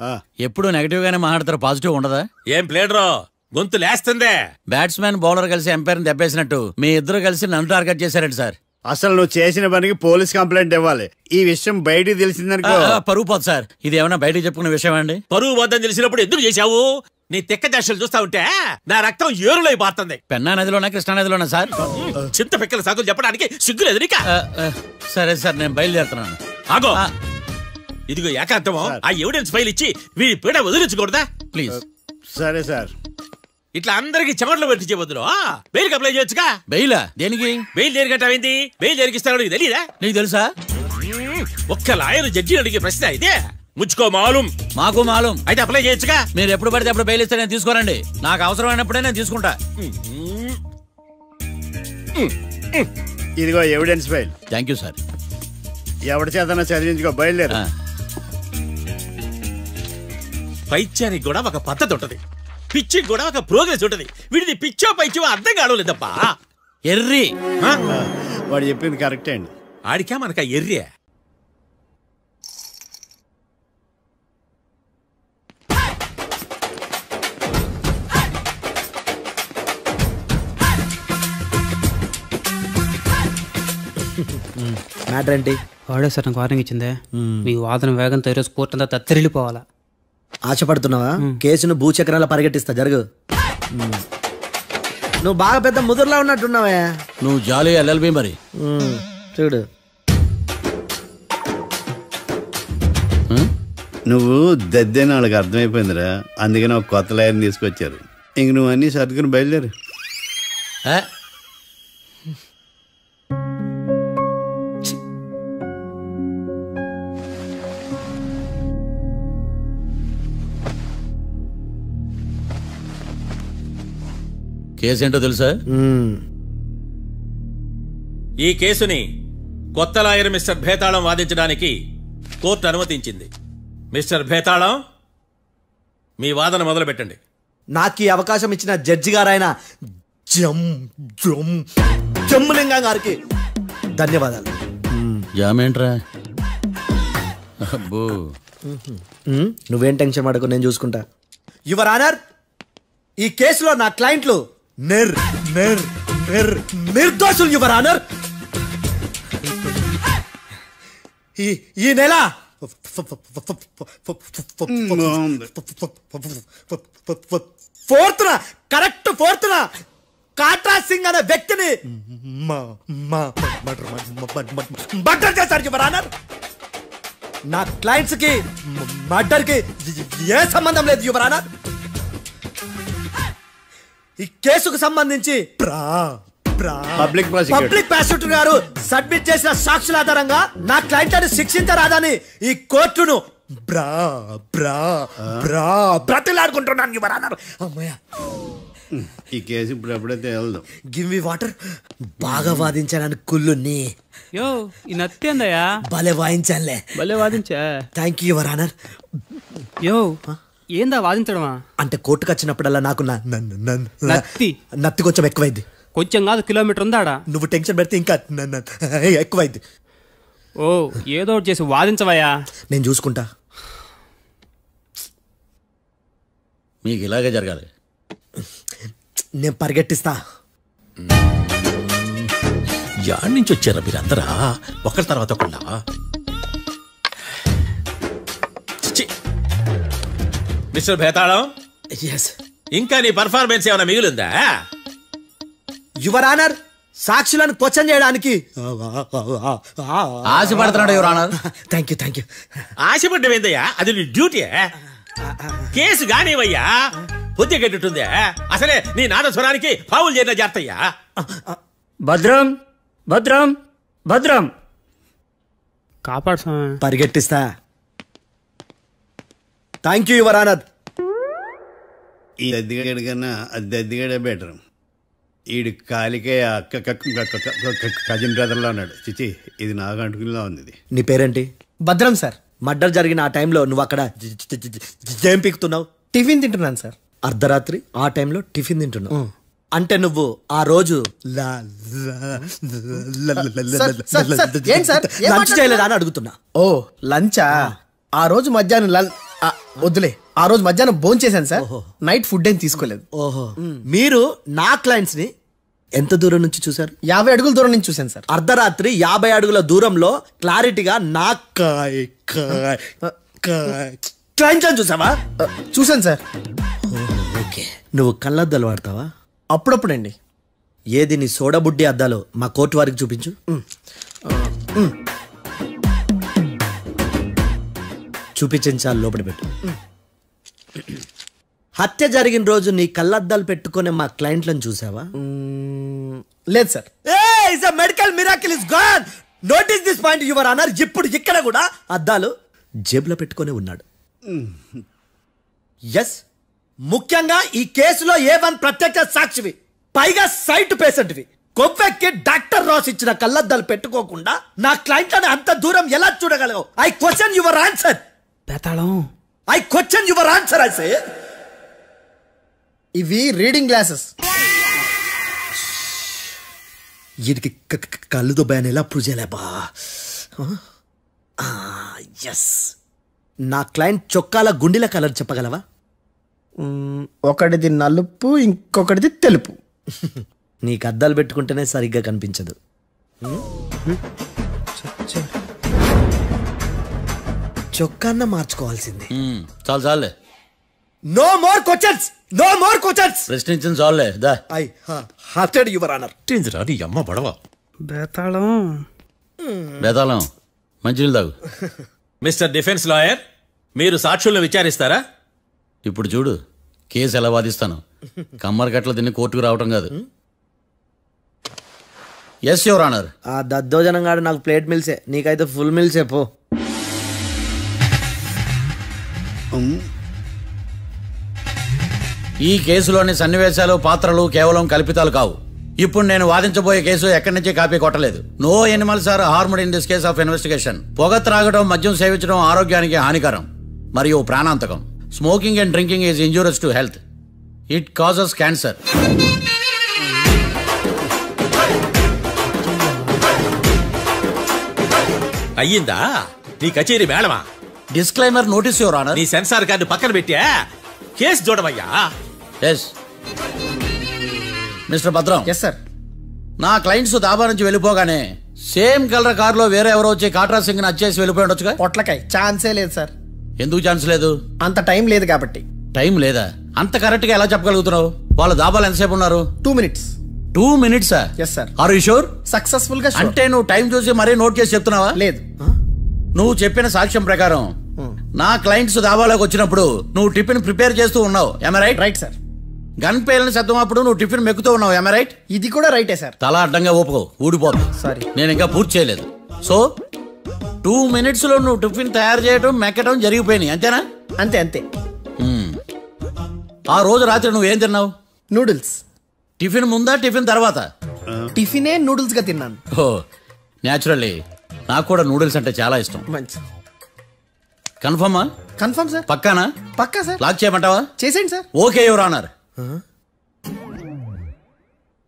ఎప్పుడు నెగటివ్ గానే మాట్లాడతారు, పాజిటివ్ ఉండదా? ఏం ప్లేడరో గొంతు లేస్తుందే. బ్యాట్స్మెన్ బౌలర్ కలిసి ఎంపైర్ దెబ్బేసినట్టు మీ ఇద్దరు కలిసి నన్ను టార్గెట్ చేశారండి సార్. అసలు నువ్వు చేసిన పనికి పోలీస్ కంప్లైంట్ ఇవ్వాలి. ఈ విషయం బయటికి తెలిసిందనుకో పరువు పోదు సార్. ఇది ఏమన్నా బయటికి చెప్పుకున్న విషయం అండి? పరువు వద్దని తెలిసినప్పుడు ఎందుకు చేశావు? నీ తెక్క దశలు చూస్తా ఉంటే నా రక్తం ఏరులై పారుతుంది. పెన్నా నదిలోనా కృష్ణా నదిలోనా సార్? చింత పిక్కల సాకులు చెప్పడానికి సిగ్గులేదు నీకా? సరే సార్, నేను బయలుదేరుతున్నాను. ఆగో, ఇదిగో ఏకాంతమో ఆ ఎవిడెన్స్ ఫైల్ ఇచ్చి వీడి పీడ వదిలించకూడదా ప్లీజ్? సరే సార్. ఇట్లా అందరికి చెమటలు పెట్టి చేయవద్దు. బెయిల్ అప్లై చేయొచ్చుగా. బెయిలా? దేనికి? బెయిల్ దేనికంటావేంది? బెయిల్ దేనికిస్తానో నీకు తెలీదా? నీకు తెలుసా? ఒక్క లాయర్ జడ్జి అడిగే ప్రశ్న ఇదే. ముచ్చుకో మాలూం. మాకు మాలూం. అయితే అప్లై చేయొచ్చుగా. మీరు ఎప్పుడు పడితే అప్పుడు బెయిల్ ఇస్తే నేను తీసుకోనండి. నాకు అవసరమైనప్పుడే నేను తీసుకుంటా. ఇదిగో evidence file. Thank you sir. ఎవరి చేతనా చదివించుకో, బయలుదేరు. పైత్యానికి కూడా ఒక పద్ధతి ఉంటది, పిచ్చికి కూడా ఒక ప్రోగ్రెస్ ఉంటది. వీడిది పిచ్చో పైచో అర్థం కావలేదప్పా. ఎర్రి. వాడు చెప్పింది కరెక్టే అండి. ఆడికా మనక ఎర్రి. మ్యాటర్ ఏంటి? వాడే సార్ నాకు వార్నింగ్ ఇచ్చిందే. మీ వాదన వేగంతో ఈరోజు కోర్టు అంతా తత్తరిల్లిపోవాలా. ఆశపడుతున్నావా? కేసును భూచక్రాల పరిగెట్టిస్తా, జరుగు. నువ్వు బాగా పెద్ద ముదురులా ఉన్నట్టున్నావే. నువ్వు జాలి ఎల్ఎల్బి మరి. చూడు, నువ్వు దద్దేని వాళ్ళకి అర్థమైపోయిందిరా, అందుకని ఒక కొత్త లాయర్ని తీసుకొచ్చారు. ఇంక నువ్వు అన్నీ సర్దుకుని బయలుదేరు. కేసేంటో తెలుసా? ఈ కేసుని కొత్త లాయర్ మిస్టర్ భేతాళం వాదించడానికి కోర్టు అనుమతించింది. మిస్టర్ భేతాళం, మీ వాదన మొదలు పెట్టండి. నాకు ఈ అవకాశం ఇచ్చిన జడ్జి గారైన జమ్ములింగం గారికి ధన్యవాదాలు. జామేంట్రా? అబ్బో, నువ్వేం టెన్షన్ పడకు, నేను చూసుకుంటా. యువర్ ఆనర్, ఈ కేసులో నా క్లయింట్లు నిర్దోషులు యువర్ ఆనర్. ఈ నెల 4th correct 4th Katra Singh అనే వ్యక్తిని మర్డర్ చేశారు యువర్ ఆనర్. నా క్లయింట్స్ కి మర్డర్ కి ఏ సంబంధం లేదు యువర్ ఆనర్. ఈ కేసుకు సంబంధించి పబ్లిక్ ప్రాసిక్యూటర్ గారు సబ్మిట్ చేసిన సాక్షుల ఆధారంగా నా క్లయింట్ శిక్షించరాదని ఈ కోర్టును బ్రతిలాడుకుంటున్నాను యువర్ ఆనర్. అమ్మయ్య, ఈ కేసు ఇప్పుడు ఎప్పుడైతే తేలదు. Give me water. బాగా వాదించాలని కుళ్ళుని. యో ఈ నత్తేందయ్యా? భలే వాయించానులే. భలే వాదించా. Thank you your honour. యో ఏందా వాదించడమా? అంటే కోర్టుకు వచ్చినప్పుడల్లా నాకు నత్తి కొంచెం ఎక్కువైంది. కొంచెం కాదు, కిలోమీటర్ ఉందాడా. నువ్వు టెన్షన్ పెడితే ఇంకా ఎక్కువైంది. ఓ ఏదో ఒకటి చేసి వాదించవయ్యా. నేను చూసుకుంటా. మీకు ఇలాగే జరగాలి. నేను పరిగెట్టిస్తా. యాడ్ నుంచి వచ్చారా మీరందరా ఒకరి తర్వాత ఒకళ్ళ? మిస్టర్ భేతాళం, ఇంకా నీ పర్ఫార్మెన్స్ ఏమైనా మిగిలిందా? యువర్ ఆనర్, సాక్షులను క్వశ్చన్ చేయడానికి ఆశపడుతున్నాడు యువర్ ఆనర్. Thank you. ఆశపడ్డం ఏందయ్యా? అది నీ డ్యూటీ. కేసు గానివయ్యా, బుద్ధి గట్టుందే. అసలే నీ నాదస్వరానికి పావులు చేరిన జాతయ్యా. భద్రం భద్రం భద్రం కాపాడు. పరిగెట్టిస్తా. Thank you your honour. ఈ దద్దిగడి కన్నా అది దద్దిగడే బెటర్. ఈడు కాలికే కజిన్ బ్రదర్లో ఉన్నాడు. చిచి, ఇది నాకు అంటుకునిలా ఉంది. నీ పేరేంటి? భద్రం సార్. మర్డర్ జరిగిన ఆ టైంలో నువ్వు అక్కడ ఏం పీకుతున్నావు? టిఫిన్ తింటున్నాను సార్. అర్ధరాత్రి ఆ టైంలో టిఫిన్ తింటున్నావు అంటే నువ్వు ఆ రోజు లంచ్ చేయలేదా అని అడుగుతున్నా. ఓ లంచా? ఆ రోజు మధ్యాహ్నం వద్దులే, ఆ రోజు మధ్యాహ్నం భోజనం చేశాను సార్. నైట్ ఫుడ్ ఏం తీసుకోలేదు. ఓహో, మీరు నా క్లయింట్స్ ని ఎంత దూరం నుంచి చూసారు? 50 అడుగుల దూరం నుంచి చూశాను సార్. అర్ధరాత్రి 50 అడుగుల దూరంలో క్లారిటీగా నా క్లయింట్స్ చూసావా? చూశాను సార్. ఓకే, నువ్వు కళ్ళద్దాలు వాడతావా? అప్పుడప్పుడండి. ఏది నీ సోడబుడ్డి అద్దాలు మా కోర్టు వారికి చూపించు. చూపించాలి, లోపల పెట్టు. హత్య జరిగిన రోజు నీ కళ్ళద్దాలు పెట్టుకునే మా క్లయింట్లను చూసావా? లేదు sir. Medical miracle is gone. Notice this point your honour. ఇప్పుడు ఇక్కడ కూడా అద్దాలు జేబులో పెట్టుకునే ఉన్నాడు. ఎస్, ముఖ్యంగా ఈ కేసులో A1 ప్రత్యక్ష సాక్షివి, పైగా సైట్ పేషెంట్వి. కొవ్వెక్కి డాక్టర్ రాస్ ఇచ్చిన కళ్ళద్దాలు పెట్టుకోకుండా నా క్లయింట్లను అంత దూరం ఎలా చూడగలవు? I question your answer. Betalam, I question your answer. I say ఇవి రీడింగ్ గ్లాసెస్. వీడికి కళ్ళు దుబ్బాయని ఎలా ప్రూవ్ చేయలేబా? ఎస్, నా క్లయింట్ చొక్కాల గుండెల కలర్ చెప్పగలవా? ఒకటిది నలుపు, ఇంకొకటిది తెలుపు. నీకు అద్దాలు పెట్టుకుంటేనే సరిగ్గా కనిపించదు. చొక్కాన్న మార్చుకోవాల్సింది. చాలు చాలే. No more questions, no more questions. ప్రశ్నించిన చాలులే. That I hurted your honour. నీ అమ్మ బడవ. బేతాళం బేతాళం, మంచినీళ్ళు తాగు. మిస్టర్ డిఫెన్స్ లాయర్, మీరు సాక్షులను విచారిస్తారా? ఇప్పుడు చూడు కేసు ఎలా వాదిస్తాను. కమ్మరి కట్ల తిని కోర్టుకు రావటం కాదు. Yes your honour. ఆ దద్దోజనంగాడు నాకు ప్లేట్ మిల్సే, నీకైతే ఫుల్ మిల్సే పో. ఈ కేసులోని సన్నివేశాలు, పాత్రలు కేవలం కల్పితాలు కావు. ఇప్పుడు నేను వాదించబోయే కేసు ఎక్కడి నుంచి కాపీ కొట్టలేదు. No animals are harmed in this case of investigation. పొగ త్రాగడం, మద్యం సేవించడం ఆరోగ్యానికి హానికరం మరియు ప్రాణాంతకం. Smoking and drinking is injurious to health. It causes cancer. అయ్యిందా నీ కచేరీ మేడమా? Disclaimer notice your honour. నీ సెన్సార్ కార్డు పక్కన పెట్టా కేసు చూడవయ్యా. Yes mister Bhadram. Yes sir. నా క్లయింట్స్ దాబా నుంచి వెళ్ళిపోగానే సేమ్ కలర్ కారులో వేరే ఎవరో వచ్చి కాట్రా సింగ్ ని వచ్చేసి వెళ్ళిపోయి ఉండొచ్చుగా. పొట్లకాయ ఛాన్సే లేదు సార్. ఎందుకు ఛాన్స్ లేదు? అంత టైం లేదు కాబట్టి. టైం లేదా? అంత కరెక్ట్ గా ఎలా చెప్పగలుగుతున్నావు? వాళ్ళ దాబాలు ఎంతసేపు ఉన్నారు? 2 minutes. 2 minutes? Yes sir. Are you sure? Successful గా. అంటే నువ్వు టైం చూసి మరీ నోట్ చేసి చెప్తున్నావా? లేదు. నువ్వు చెప్పిన సాక్ష్యం ప్రకారం నా క్లయింట్స్ దాబాలోకి వచ్చినప్పుడు నువ్వు టిఫిన్ ప్రిపేర్ చేస్తూ ఉన్నావు. ఎమ్ రైట్? Right sir. గన్ పేలిన శబ్దం అప్పుడు నువ్వు టిఫిన్ మెక్కుతూ ఉన్నావు. ఎమ్ రైట్? ఇది కూడా రైటే సార్. తల అడ్డంగా ఊపుకో, ఊడిపోతుంది. సారీ, నేను ఇంకా పూర్తి చేయలేదు. సో 2 minutes లో నువ్వు టిఫిన్ తయారు చేయడం మెక్కడం జరిగిపోయినాయి, అంతేనా? అంతే అంతే. ఆ రోజు రాత్రి నువ్వేం తిన్నావు? నూడిల్స్. టిఫిన్ ముందా టిఫిన్ తర్వాత? టిఫినే నూడిల్స్ గా తిన్నాను. ఓ న్యాచురల్లీ నాకు కూడా నూడిల్స్ అంటే చాలా ఇష్టం. మంచి. కన్ఫర్మా? Confirm sir. పక్కానా? పక్కా సార్. లాక్ చేయమంటావా? చేసేయండి sir. Okay your honour.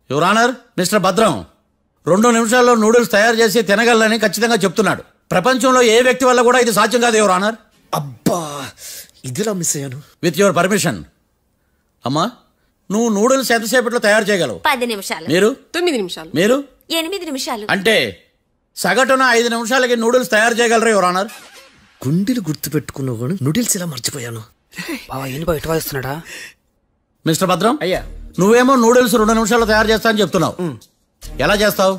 Your honour, mister Bhadram 2 నిమిషాల్లో నూడిల్స్ తయారు చేసి తినగలని ఖచ్చితంగా చెప్తున్నాడు. ప్రపంచంలో ఏ వ్యక్తి వల్ల కూడా ఇది సాధ్యం కాదు యువర్ ఆనర్. అబ్బా, ఇదిలా మిస్ అయ్యాను. With your permission. అమ్మా, నువ్వు నూడిల్స్ ఎంతసేపట్లో తయారు చేయగలవు? 10 నిమిషాలు. మీరు? 9 నిమిషాలు. మీరు? 8 నిమిషాలు. అంటే సగటున 5 నిమిషాలకి నూడిల్స్ తయారు చేయగలరు యువర్ ఆనర్. గుండెలు గుర్తు పెట్టుకున్నావు, నూడిల్స్ ఇలా మర్చిపోయాను. ఇటువస్తున్నాడా? మిస్టర్ భద్రం, అయ్యా, నువ్వేమో నూడిల్స్ 2 నిమిషాల్లో తయారు చేస్తా అని చెప్తున్నావు. ఎలా చేస్తావు?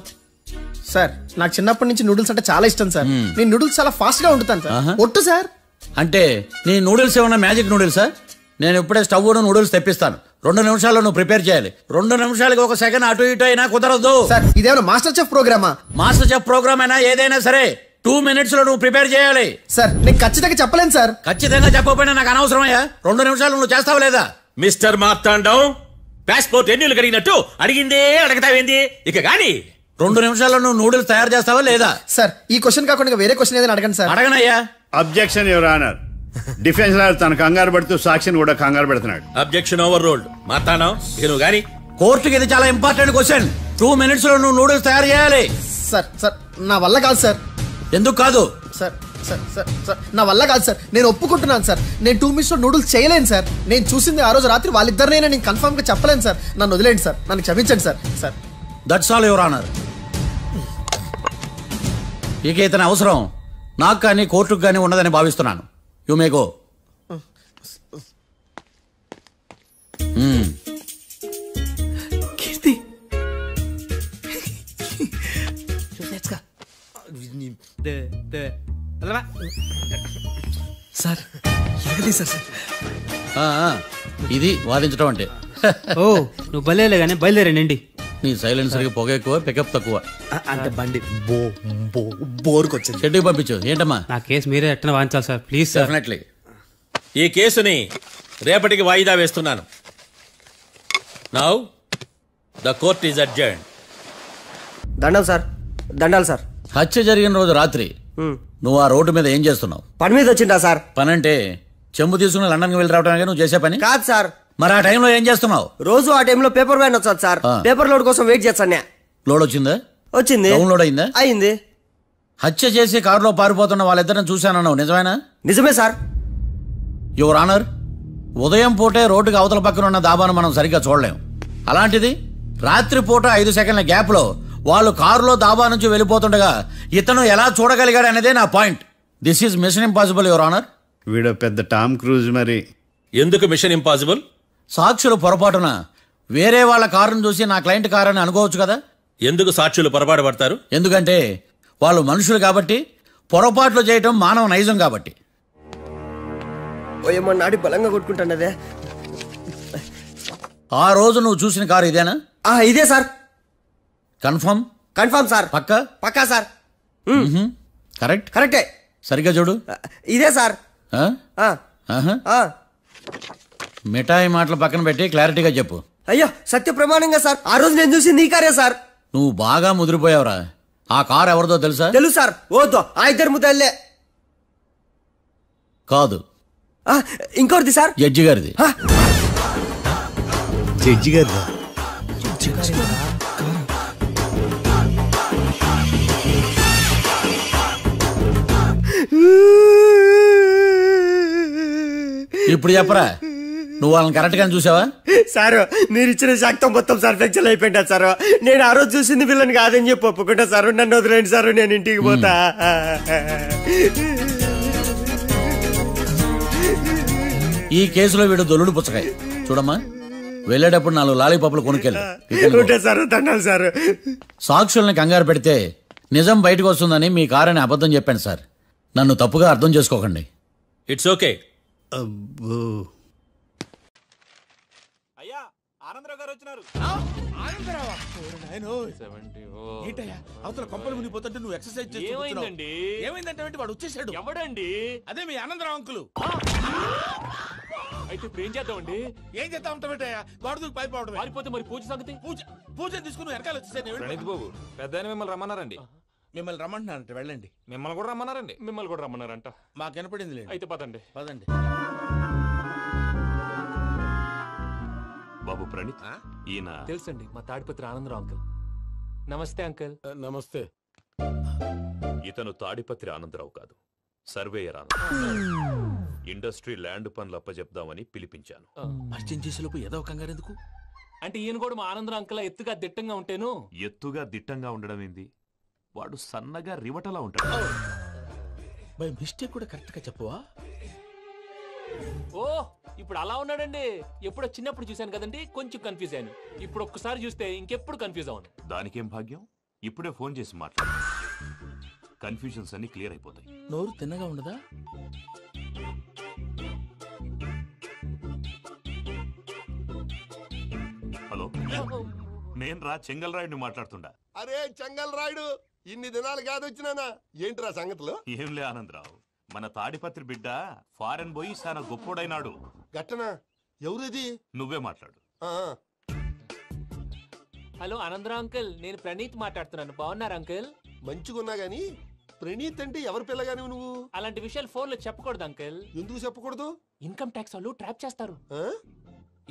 సార్, నాకు చిన్నప్పటి నుంచి నూడిల్స్ అంటే చాలా ఇష్టం సార్. నేను నూడిల్స్ చాలా ఫాస్ట్ గా వండుతాను సార్. ఒట్టు సార్. అంటే నీ నూడిల్స్ ఏమన్నా మ్యాజిక్ నూడిల్సా? నేను ఇప్పుడే స్టవ్ నూడిల్స్ తెప్పిస్తాను. 2 నిమిషాల్లో నువ్వు ప్రిపేర్ చేయాలి. 2 నిమిషాలకి 1 సెకండ్ అటు ఇటు అయినా కుదరదు సార్. ఇదేమన్నా మాస్టర్ చెఫ్ ప్రోగ్రామా? మాస్టర్ చెఫ్ ప్రోగ్రామ్ అయినా ఏదైనా సరే 2 minutes లో నువ్వు ప్రిపేర్ చేయాలి. సార్, నేను ఖచ్చితంగా చెప్పలేను సార్. ఖచ్చితంగా చెప్పకపోయినా నాకు అనవసరమయ్యా. 2 నిమిషాలు నువ్వు చేస్తావా లేదా? మిస్టర్ మార్తాండం, పాస్పోర్ట్ ఎన్నిళ్ళు కడిగినట్టు అడిగిందే అడగతావేంది? ఇక గాని 2 నిమిషాల్లో నువ్వు నూడిల్స్ తయారు చేస్తావా లేదా? సార్, ఈ క్వశ్చన్ కాకుండా వేరే క్వశ్చన్ ఏదైనా అడగండి సార్. అడగనయ్యా. Objection your honour. Defence lawyer తన కంగారు పెడుతూ సాక్షిని కూడా కంగారు పెడుతున్నాడు. Objection over ruled. మార్తాండం, ఇక నువ్వు గాని. కోర్టుకి ఇది చాలా ఇంపార్టెంట్ క్వశ్చన్. 2 minutes లో నువ్వు నూడిల్స్ తయారు చేయాలి. సార్ సార్, నా వల్ల కాదు సార్. ఎందుకు కాదు? సార్ సార్ సార్ సార్, నా వల్ల కాదు సార్. నేను ఒప్పుకుంటున్నాను సార్. నేను 2 minutes లో నూడిల్స్ చేయలేను సార్. నేను చూసింది ఆ రోజు రాత్రి వాళ్ళిద్దరినైనా నేను కన్ఫర్మ్ గా చెప్పలేను సార్. నన్ను వదిలేండి సార్. నన్ను క్షమించండి sir. Sir, that's all your honour. ఇక ఇతని అవసరం నాకు కానీ కోర్టుకు కానీ ఉన్నదని భావిస్తున్నాను. You may go. Keerthi, sir sir. ఇది వాదించడం అంటే. ఓ, నువ్వు బలేలే కానీ బయలుదేరండి. నీ సైలెన్సర్కి పొగ ఎక్కువ, పికప్ తక్కువ. అంటే బండి బోర్కి వచ్చింది. షెడ్యూల్ పంపించు. ఏంటమ్మా? నా కేసు మీరే ఎట్టన వాయించాలి సార్, ప్లీజ్ సార్. డెఫినెట్లీ. ఈ కేసుని రేపటికి వాయిదా వేస్తున్నాను. Now the court is adjourned. దండాలు సార్, దండాలు సార్. హత్య జరిగిన రోజు రాత్రి నువ్వు ఆ రోడ్డు మీద ఏం చేస్తున్నావు? పని మీద వచ్చిందా సార్? పని అంటే చెంబు తీసుకుని లండన్కి వెళ్ళి రావడానికి నువ్వు చేసే పని కాదు సార్. మరి ఆ టైంలో ఏం చేస్తున్నావు? రోజు ఆ టైంలో పేపర్ వ్యాన్ వచ్చాది సార్. పేపర్ లోడ్ కోసం వెయిట్ చేస్తాను. లోడ్ వచ్చిందా? వచ్చింది. డౌన్లోడ్ అయిందా? అయింది. హత్య చేసి కారులో పారిపోతున్న వాళ్ళిద్దరిని చూశానన్నావు, నిజమేనా? నిజమే సార్. యువర్ ఆనర్, ఉదయం పూటే రోడ్డుకి అవతల పక్కన ఉన్న దాబాను మనం సరిగ్గా చూడలేం. అలాంటిది రాత్రి పూట 5 సెకండ్ల గ్యాప్ లో వాళ్ళు కారులో దాబా నుంచి వెళ్ళిపోతుండగా ఇతను ఎలా చూడగలిగాడు అనేదే నా point. This is mission impossible your honour. వీడు పెద్ద టామ్ క్రూజ్. మరి ఎందుకు మిషన్ ఇంపాసిబుల్? సాక్షులు పొరపాటున వేరే వాళ్ళ కారును చూసి నా క్లయింట్ కారు అని అనుకోవచ్చు కదా. ఎందుకు సాక్షులు పొరపాటు పడతారు? ఎందుకంటే వాళ్ళు మనుషులు కాబట్టి, పొరపాట్లు చేయటం మానవ నైజం కాబట్టి. నాడి బలంగా కొట్టుకుంటానదే. ఆ రోజు నువ్వు చూసిన కారు ఇదేనా? ఇదే సార్. కన్ఫర్మ్? Confirm sir. పక్కా? పక్కా సార్. కరెక్ట్? కరెక్టే. సరిగ్గా చూడు. ఇదే సార్. మిఠాయి మాటలు పక్కన పెట్టి క్లారిటీగా చెప్పు. అయ్యో, సత్య ప్రమాణంగా సార్. ఆ రోజు నేను చూసి నీ కారే సార్. నువ్వు బాగా ముదిరిపోయావురా. ఆ కారు ఎవరిదో తెలుసా? తెలుసు సార్. ఓతో ఆ ఇద్దరు ముద్దల్లే. కాదు, ఇంకోటిది సార్. జడ్జి గారిది. జడ్జి గారిదా? ఇప్పుడు చెప్పరా, నువ్వు వాళ్ళని కరెక్ట్ గా చూసావా? సారు మీరు ఇచ్చిన శాక్తం మొత్తం సర్ఫెక్షన్ అయిపోయిందా సారు? నేను ఆ రోజు చూసింది వీళ్ళని కాదని చెప్పి ఒప్పుకుంటా సారు. నన్ను వదిలేండి సారు, నేను ఇంటికి పోతా. ఈ కేసులో వీడు దొల్లుడు పుచ్చకాయ. చూడమ్మా, వెళ్ళేటప్పుడు 4 లాలీపాపులు కొనుక్కెళ్ళు. సారు దండాలు సారు. సాక్షుల్ని కంగారు పెడితే నిజం బయటకు వస్తుందని మీ కారని అబద్ధం చెప్పాను సార్. నన్ను తప్పుగా అర్థం చేసుకోకండి. It's okay. అయ్యా ఆనందరావు గారు వచ్చినారు. అవతల కొంపలు మునిగిపోతుంటే నువ్వు ఎక్సర్సైజ్ ఏమైందండి? ఏమైందంటే వాడు వచ్చేసాడు. ఎవడండి? అదే మీ ఆనందరావు అంకులు. అయితే ఇప్పుడు ఏం చేద్దామండి? ఏం చేద్దాం ఉంటావేటయ్యా? గొడవకు పైపోవడం. పారిపోతే మరి పూజ సంగతి? పూజ తీసుకుని వెనకాల వచ్చేసాను. ప్రణీత్ బాబు, పెద్ద మిమ్మల్ని రమ్మన్నారండి. మిమ్మల్ని రమ్మంటున్నారంట, వెళ్ళండి. మిమ్మల్ని కూడా రమ్మన్నారండి. మిమ్మల్ని కూడా రమ్మన్నారంట. మాకు వినపడింది లేదు. అయితే పదండి. పదండి. బాబు ప్రణీత్, ఈయన తెలుసండి, మా తాడిపత్రి ఆనందరావు అంకుల్. నమస్తే అంకుల్. నమస్తే. ఇతను తాడిపత్రి ఆనందరావు కాదు, సర్వేయర్ ఆనందరావు. ఇండస్ట్రీ ల్యాండ్ పనులు అప్పచెప్దామని పిలిపించాను. పరిచయం చేసేలోపు ఏదో కంగారు ఎందుకు? అంటే ఈయన కూడా మా ఆనందరావు అంకుల్ ఎత్తుగా దిట్టంగా ఉంటాను. ఎత్తుగా దిట్టంగా ఉండడం ఏంది? వాడు సన్నగా రివటలా ఉంటాడు. బై మిస్టేక్ కూడా కరెక్ట్ గా చెప్పవా? ఓ ఇప్పుడు అలా ఉన్నాడండి. ఎప్పుడో చిన్నప్పుడు చూశాను కదండి, కొంచెం కన్ఫ్యూజ్ అయ్యాను. ఇప్పుడు ఒక్కసారి చూస్తే ఇంకెప్పుడు కన్ఫ్యూజ్ అవ్వను. దానికేం భాగ్యం, ఇప్పుడే ఫోన్ చేసి మాట్లాడు. కన్ఫ్యూజన్స్ అన్ని క్లియర్ అయిపోతాయి. నోరు తిన్నగా ఉండదా? హలో, నేను రా చెంగల్ రాయుడిని మాట్లాడుతుండా. అరే చెంగల్ రాయుడు, ఇన్ని దినాలు కాదు వచ్చినానా? ఏంట్రా సంగతులు? ఏంలే ఆనందరావు, మన తాడిపత్రి బిడ్డ ఫారెన్ పోయి చాలా గొప్పోడైనాడు. గట్టనా? ఎవరిది? నువ్వే మాట్లాడు. హలో ఆనందరావు అంకుల్, నేను ప్రణీత్ మాట్లాడుతున్నాను. బాగున్నారు అంకుల్? మంచిగున్నా గాని ప్రణీత్ అంటే ఎవరి పిల్లగాని నువ్వు? అలాంటి విషయాలు ఫోన్ లో చెప్పకూడదు అంకుల్. ఎందుకు చెప్పకూడదు? ఇన్కమ్ ట్యాక్స్ వాళ్ళు ట్రాప్ చేస్తారు.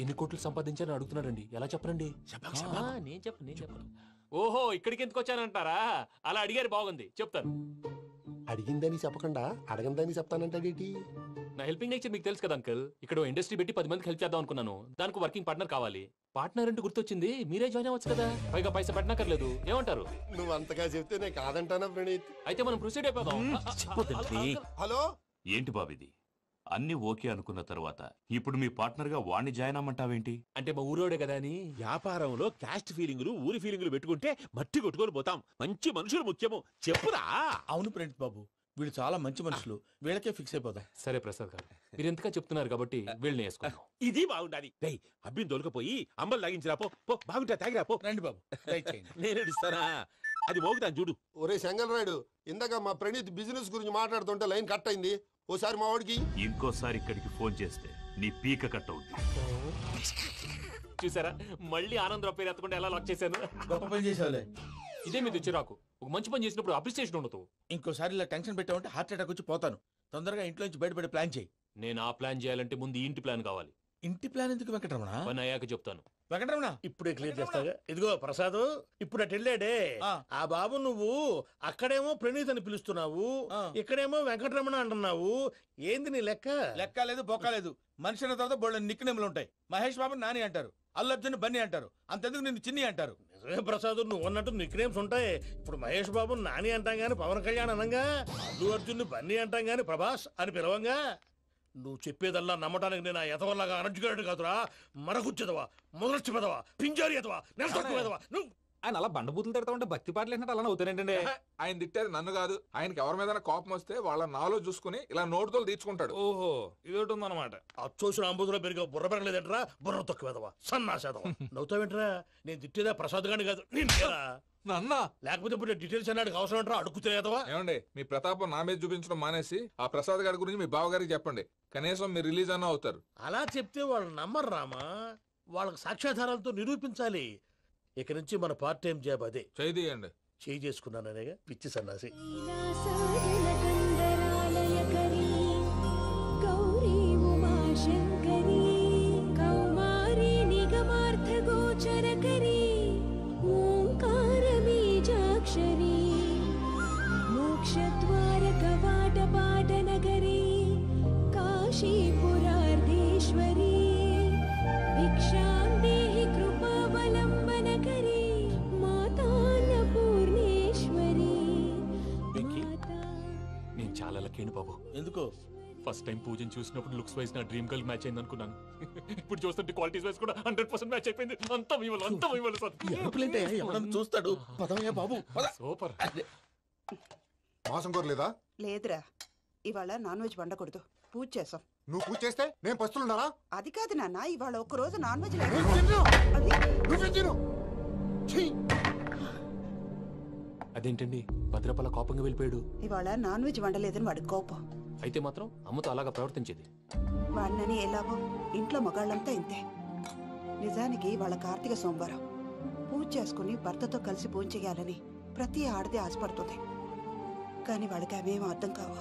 ఎన్ని కోట్లు సంపాదించాలని అడుగుతున్నారండి, ఎలా చెప్పరండి? నేను చెప్పను. ఓహో, ఇక్కడికి ఎందుకు వచ్చానంటారా? అలా అడిగారు, బాగుంది, చెప్తాను. అడిగిందని చెప్పకుండా అడగందని చెప్తానంటాడేటి? నా హెల్పింగ్ నేచర్ మీకు తెలుసు కదా అంకుల్. ఇక్కడ ఇండస్ట్రీ పెట్టి 10 మందికి హెల్ప్ చేద్దాం అనుకున్నాను. దానికి వర్కింగ్ పార్ట్నర్ కావాలి. పార్ట్నర్ అంటే గుర్తొచ్చింది, మీరే జాయిన్ అవ్వచ్చు కదా. పైగా పైసా పెట్టనక్కర్లేదు. ఏమంటారు? నువ్వు అంతగా చెప్తే నేను కాదంటానా ప్రణీత్? అయితే మనం ప్రొసీడ్ అయిపోదాం. హలో, ఏంటి బాబిది? అన్ని ఓకే అనుకున్న తర్వాత ఇప్పుడు మీ పార్ట్నర్ గా వాణ్ణి జాయిన్ అమ్మంటావేంటి? అంటే మా ఊరోడే కదా అని. వ్యాపారంలో క్యాస్ట్ ఫీలింగులు, ఊరి ఫీలింగులు పెట్టుకుంటే మట్టి కొట్టుకొని పోతాం. మంచి మనుషులు ముఖ్యము. చెప్పురా. అవును ప్రణీత్ బాబు, వీళ్ళు చాలా మంచి మనుషులు. వీళ్ళకే ఫిక్స్ అయిపోతాం. సరే ప్రసాద్ గారు, మీరు ఎంతగా చెప్తున్నారు కాబట్టి వీళ్ళని వేసుకుంటాం. ఇది బాగుండాలి. అబ్బిని దొలకపోయి అంబలు లాగించిరా. పో, బాగుంటా, తాగిరా పో. రండి బాబు, నేను ఇస్తానా? అది మోగుతాను చూడు. ఒరే చెంగల్ రాయుడు, ఇందాక మా ప్రణీత్ బిజినెస్ గురించి మాట్లాడుతుంటే లైన్ కట్ అయింది. ఓసారి మా వాడికి ఇంకోసారి ఇక్కడికి ఫోన్ చేస్తే నీ పీక కట్ అవుతుంది. చూసారా, మళ్ళీ ఆనందరావు పేరు ఎత్తకుండా ఎలా లాక్ చేశాను. గొప్ప పని చేసావులే. ఇదే మీద చిరాకు. ఒక మంచి పని చేసినప్పుడు అప్రిసియేషన్ ఉండదు. ఇంకోసారి ఇలా టెన్షన్ పెట్టామంటే హార్ట్ అటాక్ వచ్చి పోతాను. తొందరగా ఇంట్లో నుంచి బయటపడే ప్లాన్ చేయి. నేను ఆ ప్లాన్ చేయాలంటే ముందు ఇంటి ప్లాన్ కావాలి. ఇంటి ప్లాన్ ఎందుకు వెంకటరమణ? పని అయ్యాక చెప్తాను. వెంకటరమణ ఇప్పుడే క్లియర్ చేస్తాగా. ఇదిగో ప్రసాద్, ఇప్పుడు అటు వెళ్ళాడే ఆ బాబు, నువ్వు అక్కడేమో ప్రణీత్ అని పిలుస్తున్నావు, ఇక్కడేమో వెంకటరమణ అంటున్నావు. ఏంది నీ లెక్క? లెక్క లేదు, బొక్క లేదు. మనిషి అన్న తర్వాత బోళ్ళ నిక్నెములు ఉంటాయి. మహేష్ బాబు నాని అంటారు, అల్లు అర్జున్ బన్నీ అంటారు, అంతెందుకు నిన్ను చిన్ని అంటారు. నిజమే ప్రసాద్, నువ్వు అన్నట్టు నిక్నేమ్స్ ఉంటాయి. ఇప్పుడు మహేష్ బాబు నాని అంటాం గాని పవన్ కళ్యాణ్ అనంగా, అల్లు అర్జున్ బన్నీ అంటాం గాని ప్రభాస్ అని పిలవంగా. నువ్వు చెప్పేదల్లా నమ్మటానికి నేను ఎతవల్లాగా అనర్జుకేటెడ్ కాదురా. మరగుచ్చదవా, మొదలచ్చి పెదవా, పింజారి ఎదవా, నెలసొక్కుదవా. నువ్వు ఆయన అలా బండబూతులు తిడతా ఉంటే భక్తి పాటలు ఏంటంటే అలా అవుతానంటే. ఆయన తిట్టేది నన్ను కాదు, ఆయనకి ఎవరి మీద కోపం వస్తే వాళ్ళ నాలో చూసుకుని ఇలా నోటుతో తీర్చుకుంటాడు. ఓహో, ఇదొకటి ఉందన్నమాట. అచ్చోసిన అంబుధులో పెరిగే బుర్ర పెరగలేదంటరా, బుర్ర తొక్కువేదవా, సన్నాసేదవా. నవ్వుతావేంట్రా? నేను తిట్టేదా ప్రసాద్ గాని కాదు, నన్నా. లేకపోతే ఇప్పుడు డీటెయిల్స్ అన్నాడు అవసరం అంటారా? అడుగుతాయేదవా. ఏమండి, మీ ప్రతాపం నా మీద చూపించడం మానేసి ఆ ప్రసాద్ గారి గురించి మీ బావగారికి చెప్పండి. కనీసం మీరు రిలీజ్ అన్న అవుతారు. అలా చెప్తే వాళ్ళు నమ్మరు రామా. వాళ్ళకి సాక్ష్యాధారాలతో నిరూపించాలి. ఇక నుంచి మన పార్ట్ టైం జాబ్ అదే. చేయండి. చేయి చేసుకున్నాననేగా పిచ్చి సన్నాసి. मोक्षद्वार कवाट पाटनगरी काशीपुरार्धे నాకేంటి బాబు ఎందుకు ఫస్ట్ టైం పూజను చూసినప్పుడు లుక్స్ వైజ్ నా డ్రీమ్ గర్ల్ మ్యాచ్ అయింది అనుకున్నాను. ఇప్పుడు చూస్తుంటే క్వాలిటీస్ వైజ్ కూడా 100% మ్యాచ్ అయిపోయింది. అంతా ఇవ్వాలి సార్. ఎవడన్నా చూస్తాడు. పదవయ్యా బాబు సూపర్. మాసం కోరలేదా? లేదురా, ఇవాళ నాన్ వెజ్ వండకూడదు, పూజ చేసాం. నువ్వు పూజ చేస్తే నేను పస్తులున్నారా? అది కాదు నాన్న, ఇవాళ ఒక్కరోజు నాన్ వెజ్ అదేంటండి భద్రపల కోపంగా వెళ్ళిపోయాడు? ఇవాళ నాన్ వెజ్ వండలేదని వాడి కోపం. అయితే మాత్రం అమ్మతో అలాగా ప్రవర్తించేది. వాడినని ఎలాగో ఇంట్లో మగాళ్ళంతా ఇంతే. నిజానికి వాళ్ళ కార్తీక సోమవారం పూజ చేసుకుని భర్తతో కలిసి పూజ చేయాలని ప్రతి ఆడది ఆశపడుతుంది. కానీ వాడికి అవేం అర్థం కావు.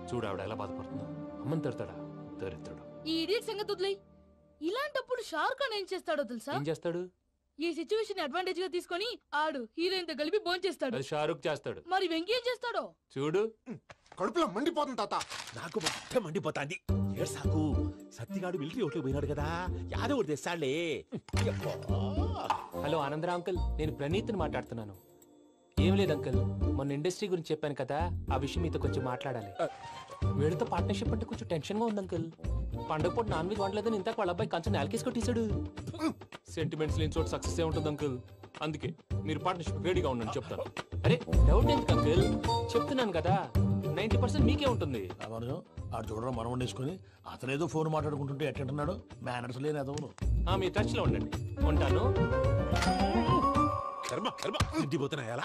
చూడు ఆవిడ ఎలా బాధపడుతుందో. అమ్మని తిడతాడా దరిద్రుడు. ఈ ఇడియట్ సంగతి వదిలేయ్. ఇలాంటప్పుడు షారుఖ్ ఖాన్ ఏం చేస్తాడో తెలుసా? ఏం చేస్తాడు? ఈ సిచ్యువేషన్ అడ్వాంటేజ్ గా తీసుకొని ఆడు హీరోయిన్ తో కలిపి బోన్ చేస్తాడు. అది షారుఖ్ చేస్తాడు. మరి వెంకీ ఏం చేస్తాడో చూడు. కడుపులో మండిపోతుంది తాత. నాకు మొత్తం మండిపోతాంది. సాకు సత్తిగాడు మిలిటరీ ఓట్లు పోయినాడు కదా, యాదవ్ తెస్తాడులే. హలో ఆనందరా అంకుల్, నేను ప్రణీత్ని మాట్లాడుతున్నాను. ఏం లేదు అంకుల్, మొన్న ఇండస్ట్రీ గురించి చెప్పాను కదా, ఆ విషయం మీతో కొంచెం మాట్లాడాలి. వీళ్ళతో పార్ట్నర్షిప్ అంటే కొంచెం టెన్షన్ గా ఉంది అంకుల్. పండగ పూట నాన్ వెజ్ వండలేదని ఇంతకు వాళ్ళ అబ్బాయి కంచెం నేలకేసి కొట్టేశాడు. సెంటిమెంట్స్ లేని చోట సక్సెస్ ఏ ఉంటుంది అంకుల్. అందుకే మీరు పార్ట్నర్షిప్ రెడీగా ఉండండి చెప్తాను. అరే డౌట్ ఎందుకు అంకుల్, చెప్తున్నాను కదా 90% మీకే ఉంటుంది. ఆడు చూడడం మనం వండేసుకుని అతనేదో ఫోన్ మాట్లాడుకుంటుంటే ఎట్టంటున్నాడు. మేనర్స్ లేని అదవును. మీ టచ్ లో ఉండండి. ఉంటాను. కర్మ కర్మ ఇంటిపోతున్నాయా?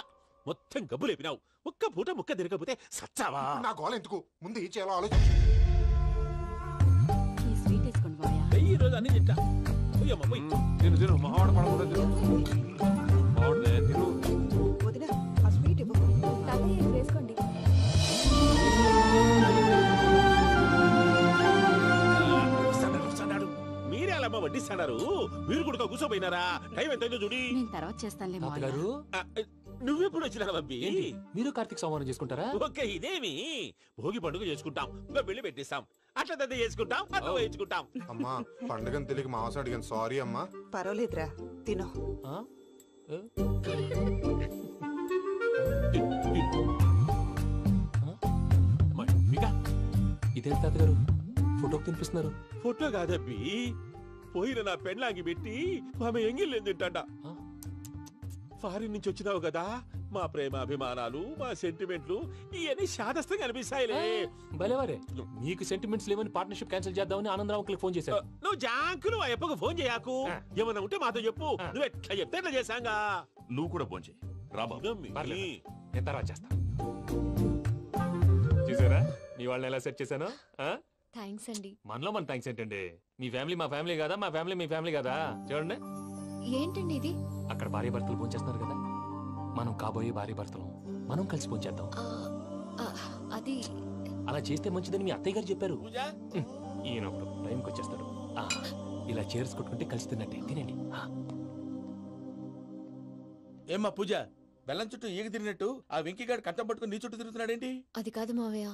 మొత్తం గబ్బు లేపినావు. ఒక్క పూట ముక్క తిరగకపోతే సచ్చావా? నా గోల ఎందుకు, ముందు ఈ చేయాలో ఆలోచించు. ఈ రోజు అన్ని తింటా. తిను మావాడు పడకూడదు. వదిన ఆ స్వీట్ ఇవ్వు. వేసుకోండి. మీరే అలా వడ్డిస్తాడారు. మీరు కూడా కూర్చోపోయినారా? టైం ఎంతైందో చూడి. తర్వాత చేస్తానులే తాతగారు. నువ్వెప్పుడు వచ్చినా బంబి? మీరు కార్తీక్ సంహారం చేసుకుంటారా? ఓకే, ఇదేమి భోగి పండుగ చేసుకుంటాం, ఇంకా పెళ్లి పెట్టిస్తాం, అట్లా దద్ద చేసుకుంటాం, అట్లా వేయించుకుంటాం. అమ్మా పండుగని తెలియక మాసం అడిగాను, సారీ అమ్మా. పర్వాలేదురా, తినో. ఇదేంటి తాతగారు ఫోటోకి తినిపిస్తున్నారు? ఫోటో కాదబ్బి, పోయిన నా పెళ్ళాంగి పెట్టి ఆమె ఎంగిల్లేం తింటాడ. ఫారిన్ నుంచి వచ్చినావు కదా, మా ప్రేమ అభిమానాలు, మా సెంటిమెంట్లు ఇవన్నీ శాదస్తంగా అనిపిస్తాయిలే. భలేవారే, మీకు సెంటిమెంట్స్ లేవని పార్ట్నర్షిప్ క్యాన్సిల్ చేద్దామని ఆనందరావు అంకుల్ ఫోన్ చేశారు. నువ్వు జాంకులు ఆ ఎప్పకు ఫోన్ చేయకు. ఏమన్నా ఉంటే మాతో చెప్పు. నువ్వు ఎట్లా చెప్తే ఎట్లా చేశాంగా. నువ్వు కూడా ఫోన్ చేయి. నేను తర్వాత చేస్తా. చూసారా మీ వాళ్ళని ఎలా సెట్ చేశాను? థ్యాంక్స్ అండి. మనలో మన థ్యాంక్స్ ఏంటండి? మీ ఫ్యామిలీ మా ఫ్యామిలీ కదా, మా ఫ్యామిలీ మీ ఫ్యామిలీ కదా. చూడండి ఏంటండి ఇది? అక్కడ భార్య భర్తలు భోంచేస్తున్నారు కదా, మనం కాబోయే భార్య భర్తలు మనం కలిసి భోంచేద్దాం. అది అలా చేస్తే మంచిదని మీ అత్తయ్య గారు చెప్పారు. ఈయన ఒకడు టైంకి వచ్చేస్తాడు. ఇలా చేర్స్ కొట్టుకుంటే కలిసి తిన్నట్టే. తినండి. ఏమ్మా పూజ, బెల్లం చుట్టూ ఈగ తిరిగినట్టు ఆ వెంకీగాడు కట్టం పట్టుకుని నీ చుట్టూ తిరుగుతున్నాడేంటి? అది కాదు మావయ్య,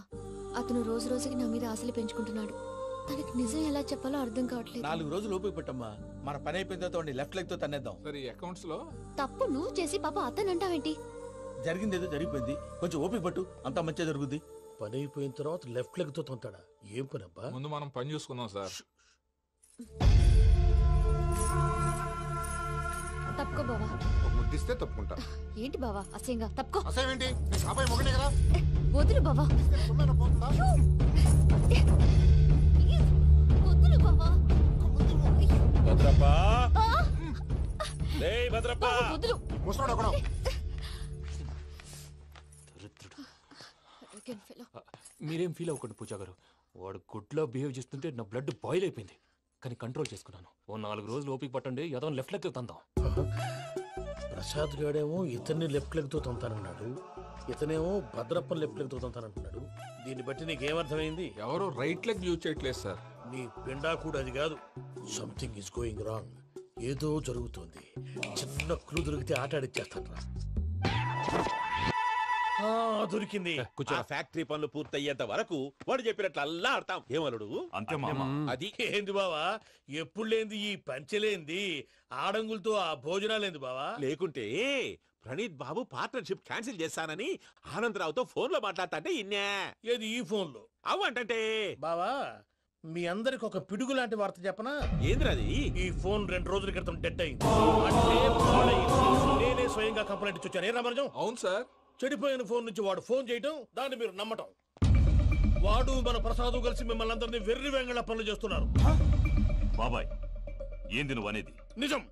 అతను రోజు రోజుకి నా మీద ఆశలు పెంచుకుంటున్నాడు. తనకి నిజం ఎలా చెప్పాలో అర్థం కావట్లేదు. 4 రోజులు ఓపిక పట్టమ్మా, మన పని అయిపోయిన తర్వాత లెఫ్ట్ లెగ్ తో తన్నేద్దాం. సరే అకౌంట్స్ లో తప్పు నువ్వు చేసి పాప అతను అంటావేంటి? జరిగింది ఏదో జరిగిపోయింది, కొంచెం ఓపిక పట్టు, అంతా మంచిగా జరుగుద్ది. పని అయిపోయిన తర్వాత లెఫ్ట్ లెగ్ తో తొంతాడా? ఏం పని అబ్బా? ముందు మనం పని చూసుకుందాం సార్. తప్పుకో బావా. ముద్దిస్తే తప్పుకుంటా. ఏంటి బావా అసహ్యంగా? తప్పుకో. అసహ్యేంటి? నీ కాపాయి మొగనే కదా. వదులు బావా. వదులు బావా. భద్రప్పా, భద్రప్పా, వదులు. ముసరాడు అక్కడ. మీరేం ఫీల్ అవ్వకండి పూజా గారు. వాడు గుడ్లో బిహేవ్ చేస్తుంటే నా బ్లడ్ బాయిల్ అయిపోయింది. కానీ కంట్రోల్ చేసుకున్నాను. ఓ 4 రోజులు ఓపిక పట్టండి, ఏదో లెఫ్ట్ లెగ్ తందాం. ప్రసాద్ గాడేమో ఇతన్ని లెఫ్ట్ లెగ్ తో తొంతానన్నాడు, ఇతనేమో భద్రప్పని లెఫ్ట్ లెగ్ తో తొంతానంటున్నాడు. దీన్ని బట్టి నీకేమర్థమైంది? ఎవరు రైట్ లెగ్ యూజ్ చేయట్లేదు సార్. నీ పిండా కూడా అది కాదు. Something is going wrong. ఏదో జరుగుతోంది. చిన్న క్లూ దొరికితే ఆట ఆడిచ్చేస్తాను రా. దొరికింది. ఆ ఫ్యాక్టరీ పనులు పూర్తయ్యేంత వరకు వాడు చెప్పినట్లు అల్లా ఆడతాం. ఏమలుడు అంతే అది ఏంది బావా, ఎప్పుడు లేంది ఈ పంచలేంది, ఆడంగులతో ఆ భోజనాలేంది బావా? లేకుంటే ప్రణీత్ బాబు పార్ట్నర్షిప్ క్యాన్సిల్ చేస్తానని ఆనందరావుతో ఫోన్ లో మాట్లాడతా ఇన్నే. ఏది ఈ ఫోన్ లో? అవ్వంటే బావా, మీ అందరికి ఒక పిడుగు లాంటి వార్త చెప్పనా? ఏంద్రది? ఈ ఫోన్ 2 రోజుల క్రితం డెడ్ అయింది. అంటే పాడైంది. నేనే స్వయంగా కంప్లైంట్ ఇచ్చి వచ్చాను. ఏ రామరాజం? అవును సార్. చెడిపోయిన ఫోన్ నుంచి వాడు ఫోన్ చేయటం, దాన్ని మీరు నమ్మటం. వాడు మన ప్రసాదు కలిసి మిమ్మల్ని అందరినీ వెర్రి వెంగళ పనులు చేస్తున్నారు. బాబాయ్, ఏంది నువ్వు అనేది? నిజం.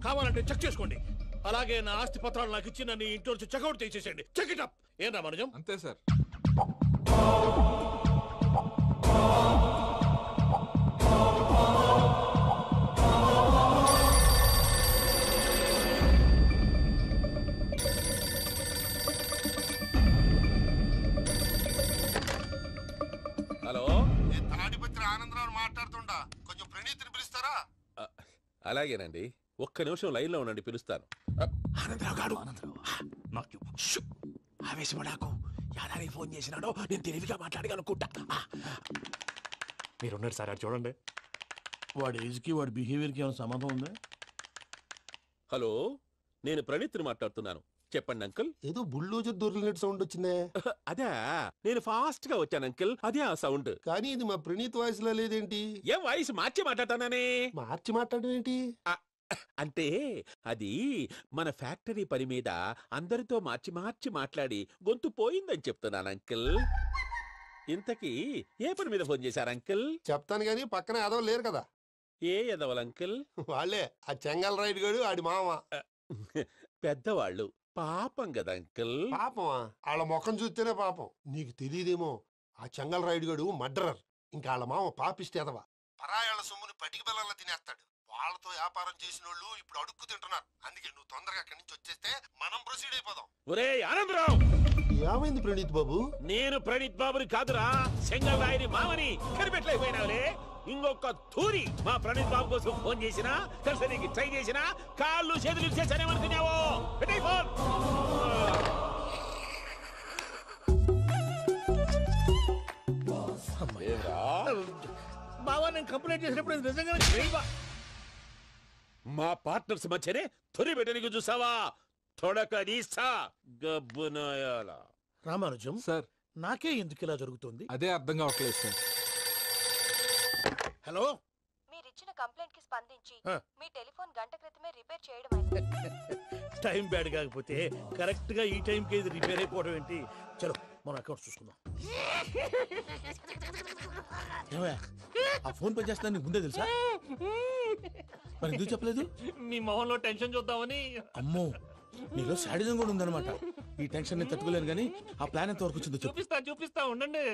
కావాలంటే చెక్ చేసుకోండి. అలాగే నా ఆస్తి పత్రాలు నాకు ఇచ్చి నన్ను ఇంట్లో నుంచి చెక్అౌట్ చేసేసండి. Check it up. ఏం రామరాజం? అంతే సార్. హలో, తాడిపత్రి ఆనందరావు మాట్లాడుతుండా, కొంచెం ప్రణీతిని పిలుస్తారా? అలాగేనండి, ఒక్క నిమిషం లైన్ లో ఉండండి, పిలుస్తాను. ఆవేశపడాకు. యాదానికి ఫోన్ చేసినాడో నేను తెలివిగా మాట్లాడగలనుకుంటా. మీరున్నారు సార్, అది చూడండి. వాడి ఏజ్ కి వాడి బిహేవియర్ కి ఏమైనా సంబంధం ఉందా? హలో, నేను ప్రణీత్ని మాట్లాడుతున్నాను. చెప్పండి అంకుల్. ఏదో బుల్డోజర్ దొరికినట్టు సౌండ్ వచ్చిందే. అదే, నేను ఫాస్ట్ గా వచ్చాను అంకుల్, అదే ఆ సౌండ్. కానీ ఇది మా ప్రణీత్ వాయిస్ లో లేదేంటి? ఏం వాయిస్ మార్చి మాట్లాడతానే? మార్చి మాట్లాడడం ఏంటి? అంటే అది మన ఫ్యాక్టరీ పని మీద అందరితో మార్చి మార్చి మాట్లాడి గొంతు పోయిందని చెప్తున్నాను అంకుల్. ఇంతకీ ఏ పని మీద ఫోన్ చేశారు అంకుల్? చెప్తాను గానీ పక్కన ఎదవ లేరు కదా. ఏ ఎదవలు అంకుల్? వాళ్ళే, ఆ చెంగల్ రైడ్ గడు ఆడి మామ. పెద్దవాళ్ళు, పాపం కదా అంకుల్. పాపమా? వాళ్ళ ముఖం చూస్తేనే పాపం. నీకు తెలియదేమో, ఆ చెంగల్ రైడ్ గడు మర్డరర్. ఇంకా వాళ్ళ మామ పాపిస్తే ఎదవ. పరాయాళ్ళ సొమ్ముని పటికి బెల్లంలో తినేస్తాడు. వాళ్ళతో వ్యాపారం చేసిన వాళ్ళు ఇప్పుడు అడుక్కు తింటున్నారు. అందుకే నువ్వు తొందరగా అక్కడి నుంచి వచ్చేస్తే మనం ప్రొసీడ్ అయిపోదాం. ఒరే ఆనందరావు! ఏమైంది ప్రణీత్ బాబు? నేను ప్రణీత్ బాబుని కాదురా, సెంగల్ రాయని మామని. కనిపెట్టలేకపోయినావులే. ఇంకొక తూరి మా ప్రణీత్ బాబు కోసం ఫోన్ చేసినా, కలిసి ట్రై చేసినా, కాళ్ళు చేతులు చేశానేమనుకున్నావో. పెట్టే ఫోన్. బావా, నేను కంప్లైంట్ చేసినప్పుడు నిజంగా మా పార్ట్నర్స్ మధ్యనే తొలి పెట్టడానికి చూసావా? తొడక నీస్తా గబ్బునాయాల. రామానుజం సార్, నాకే ఎందుకు ఇలా జరుగుతుంది? అదే అర్థం కావట్లేదు సార్. హలో, మీరిచ్చిన కంప్లైంట్ కి స్పందించి మీ టెలిఫోన్ గంట క్రితమే రిపేర్ చేయడం టైం బ్యాడ్ కాకపోతే కరెక్ట్ గా ఈ టైం కి ఇది రిపేర్ అయిపోవడం ఏంటి? చలో మన అకౌంట్ చూసుకుందాం. ఆ ఫోన్ పని చేస్తున్నా నీకు ముందే తెలుసా? మరి ఎందుకు చెప్పలేదు? మీ మొహంలో టెన్షన్ చూద్దామని. అమ్మో, నీలో శాడిజం కూడా ఉందన్నమాట. ఈ టెన్షన్ నేను తట్టుకోలేను కానీ ఆ ప్లాన్ ఎంత వరకు వచ్చిందో చూపిస్తా ఉండండి.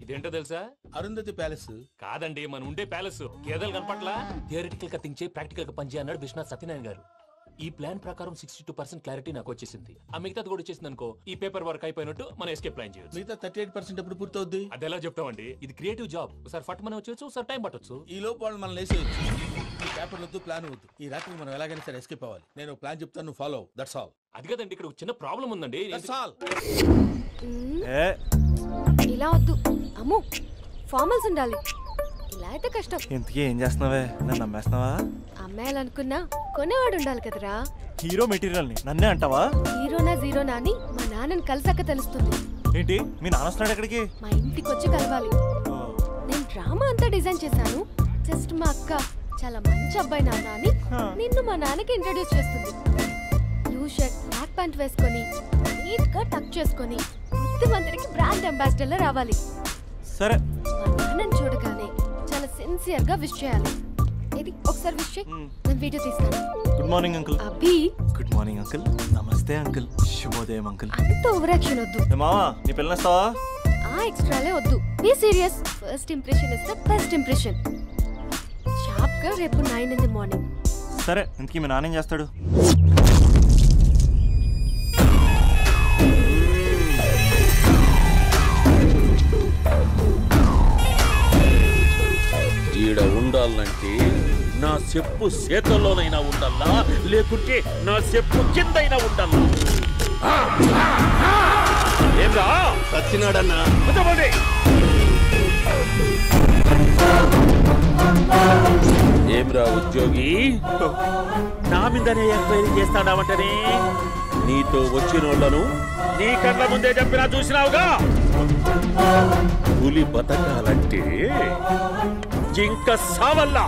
ఇదేంటో తెలుసా? అరుంధతి ప్యాలెస్ కాదండి, మన ఉండే ప్యాలెస్. గేదెలు కనపట్లా? థియరిటికల్ గా థింక్ చేయి, ప్రాక్టికల్ గా పనిచేయ అన్నాడు విశ్వనాథ్ సత్యనారాయణ గారు. ఈ ప్లాన్ ప్రకారం 62% క్లారిటీ నాకు వచ్చేసింది. ఆ మిగతాది కూడా వచ్చేసింది అనుకో, ఈ పేపర్ వర్క్ అయిపోయినట్టు మనం ఎస్కేప్ ప్లాన్ చేయొచ్చు. మిగతా 38% ఎప్పుడు పూర్తవుద్ది? అది ఎలా చెప్తామండి? ఇది క్రియేటివ్ జాబ్. ఒకసారి ఫట్ మనం వచ్చేయచ్చు, ఒకసారి టైం పట్టొచ్చు. ఈ లోపు వాళ్ళు మనం లేసేయచ్చు. ఈ పేపర్ వద్దు, ప్లాన్ వద్దు. ఈ రాత్రికి మనం ఎలాగైనా సరే ఎస్కేప్ అవ్వాలి. నేను ప్లాన్ చెప్తాను, నువ్వు ఫాలో. That's all. అది కదండి, ఇక్కడ చిన్న ప్రాబ్లం ఉందండి. That's all. ఇలా వద్దు అమ్ము, ఫార్మల్స్ ఉండాలి. ఇలా అయితే కష్టం. ఇంతకీ ఏం చేస్తున్నావే? నన్ను నమ్మేస్తున్నావా? అమ్మాయాలనుకున్నా కొనేవాడు ఉండాలి కదరా. హీరో మెటీరియల్ ని నన్నే అంటావా? హీరోనా జీరోనా అని మా నాన్నని కలిసాక తెలుస్తుంది. ఏంటి, మీ నాన్న వస్తున్నాడు ఎక్కడికి? మా ఇంటికి వచ్చి కలవాలి. నేను డ్రామా అంతా డిజైన్ చేశాను. జస్ట్ మా అక్క చాలా మంచి అబ్బాయి నాన్న అని నిన్ను మా నాన్నకి ఇంట్రడ్యూస్ చేస్తుంది. బ్లూ షర్ట్, బ్లాక్ ప్యాంట్ వేసుకొని నీట్ గా టక్ చేసుకొని బుద్ధిమంతుడికి బ్రాండ్ అంబాసిడర్ రావాలి. సరే. మా నాన్నని చూడగానే చాలా సిన్సియర్ గా విష్ చేయాలి. ఇది ఒకసారి విష్ చేయి, నేను వీడియో తీస్తాను. Good morning uncle. Abhi. Good morning uncle. నమస్తే అంకుల్. శుభోదయం అంకుల్. అంత ఓవర్ యాక్షన్ వద్దు. మావా, నీ పిల్లనిస్తావా? ఆ ఎక్స్ట్రాలే వద్దు. Be serious. First impression is the best impression. Sharp గా రేపు 9 in the morning. సరే, ఇంతకీ మీ నాన్న ఏం చేస్తాడు? ఈడ ఉండాలంటే నా చెప్పు చేతల్లోనైనా ఉండాలా, లేకుంటే నా చెప్పు కిందైనా ఉండాలా. ఏంరా సచ్చినాడన్నా ఏమ్రా ఉద్యోగి నా మీదనే ఎంక్వైరీ చేస్తాడావంటనే నీతో వచ్చిన వాళ్ళను నీ కళ్ళ ముందే చెప్పినా చూసినావుగా పులి బతకాలంటే జింక సావల్లా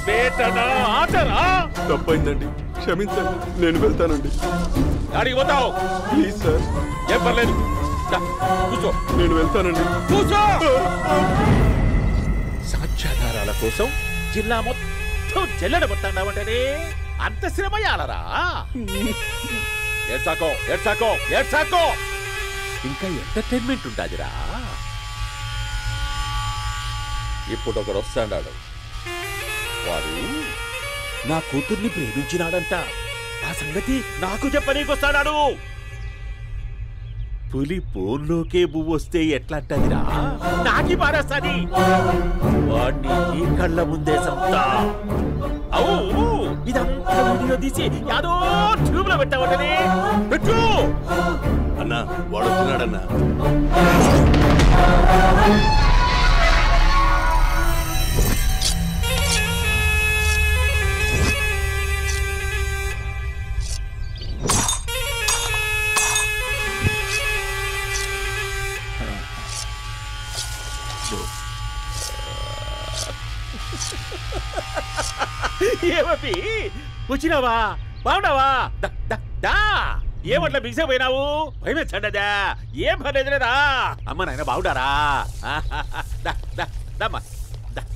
వేటనా ఆటరా తప్పైందండి క్షమించండి నేను వెళ్తానండి అడిగి పోతావు ప్లీజ్ సార్ ఏం పర్లేదు కూర్చో నేను వెళ్తానండి కూర్చో సాక్ష్యాధారాల కోసం జిల్లా మొత్తం జల్లెడబట్టాడావంటనే అంత శ్రమయాలరా ఏడ్సాకో ఏడ్సాకో ఏడ్సాకో ఇంకా ఎంటర్టైన్మెంట్ ఉండాదిరా ఇప్పుడు ఒకడు వస్తాడాడు వాడు నా కూతుర్ని ప్రేమించినాడంట ఆ సంగతి నాకు చెప్పనీకొస్తాడాడు పులి బోన్లోకే బువ్వొస్తే ఎట్లాంటదిరా నాకి పారేస్తాది వాడిని నీ కళ్ళ ముందే సంతా అవు ఇదంతా వీడియో తీసి యాదో ట్యూబ్ లో పెట్టావటనే పెట్టు అన్నా వాడు వస్తున్నాడన్నా ఏమీ వచ్చినావా బాగున్నావా ఏమట్లా బిగిసే పోయినావు భయమేచ్చండదా ఏం పర్లేదులేదా అమ్మ నాయన బాగుండారా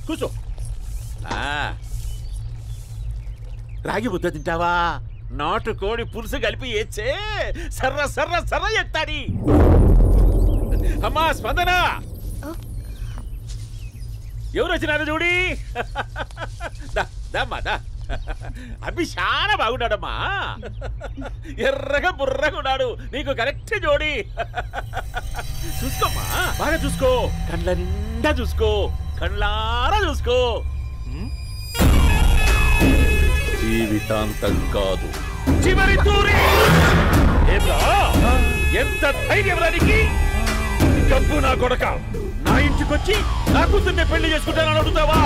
కూర్చో రాగి ముద్ద తింటావా నాటు కోడి పులుసు కలిపి ఏచ్చే సర్ర సర్ర సర్ర ఎత్తాడి అమ్మా స్పందన ఎవరు వచ్చినారు చూడి దమ్మా అభి చాలా బాగున్నాడమ్మా ఎర్రగా బుర్రగా ఉన్నాడు నీకు కరెక్ట్ జోడి చూసుకోమ్మా బాగా చూసుకో కళ్ళ నిండా చూసుకో కళ్ళారా చూసుకో జీవితాంతం కాదు చివరి తూరి ఎంత ధైర్యం రానికి డబ్బు నా కొడక నా ఇంటికొచ్చి నా కూతుర్ని పెళ్లి చేసుకుంటానని అడుగుతావా